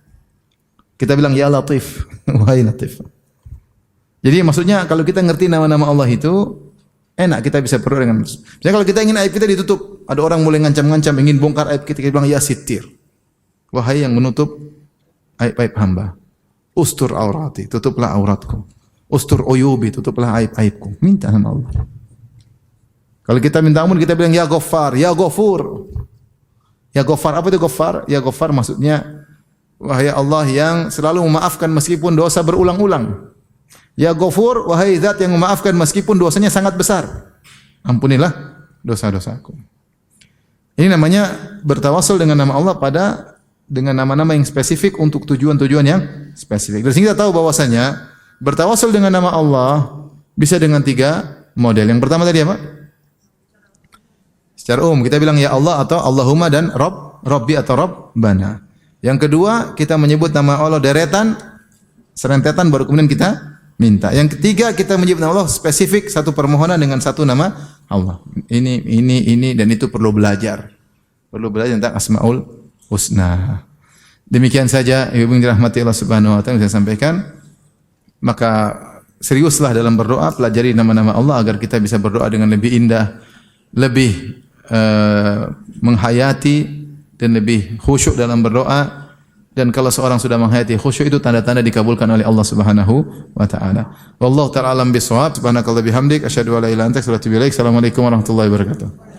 Kita bilang ya Latif, wahai Latif. Jadi maksudnya kalau kita ngerti nama-nama Allah itu enak, kita bisa berdoa dengan. Misalnya kalau kita ingin aib kita ditutup, ada orang mulai ngancam-ngancam ingin bongkar aib kita bilang ya Sittir. Wahai yang menutup aib-aib hamba. Ustur aurati, tutuplah auratku. Ustur uyubi, tutuplah aib-aibku. Minta sama Allah. Kalau kita minta ampun, kita bilang ya Ghaffar, ya Ghafur. Ya Ghaffar, apa itu Ghaffar? Ya Ghaffar maksudnya wahai Allah yang selalu memaafkan meskipun dosa berulang-ulang. Ya Ghafur, wahai Zat yang memaafkan meskipun dosanya sangat besar. Ampunilah dosa-dosaku. Ini namanya bertawassul dengan nama Allah dengan nama-nama yang spesifik untuk tujuan-tujuan yang spesifik. Dari sini kita tahu bahwasanya bertawassul dengan nama Allah bisa dengan 3 model. Yang pertama tadi apa? Secara umum kita bilang ya Allah atau Allahumma dan Rabbi atau Rabbana. Yang kedua kita menyebut nama Allah deretan, serentetan baru kemudian kita minta. Yang ketiga kita menyebut nama Allah spesifik satu permohonan dengan satu nama Allah. Ini dan itu perlu belajar. Perlu belajar tentang Asmaul Husna. Demikian saja Ibu yang dirahmati Allah Subhanahu wa taala yang saya sampaikan. Maka seriuslah dalam berdoa, pelajari nama-nama Allah agar kita bisa berdoa dengan lebih indah, lebih menghayati dan lebih khusyuk dalam berdoa. Dan kalau seorang sudah menghayati khusyuk itu tanda-tanda dikabulkan oleh Allah Subhanahu wa taala. Wallahu ta'ala alam bisawab. Subhanakallah bihamdik asyhadu an la ilaha illa anta astaghfiruka wa atubu ilaik. Assalamualaikum warahmatullahi wabarakatuh.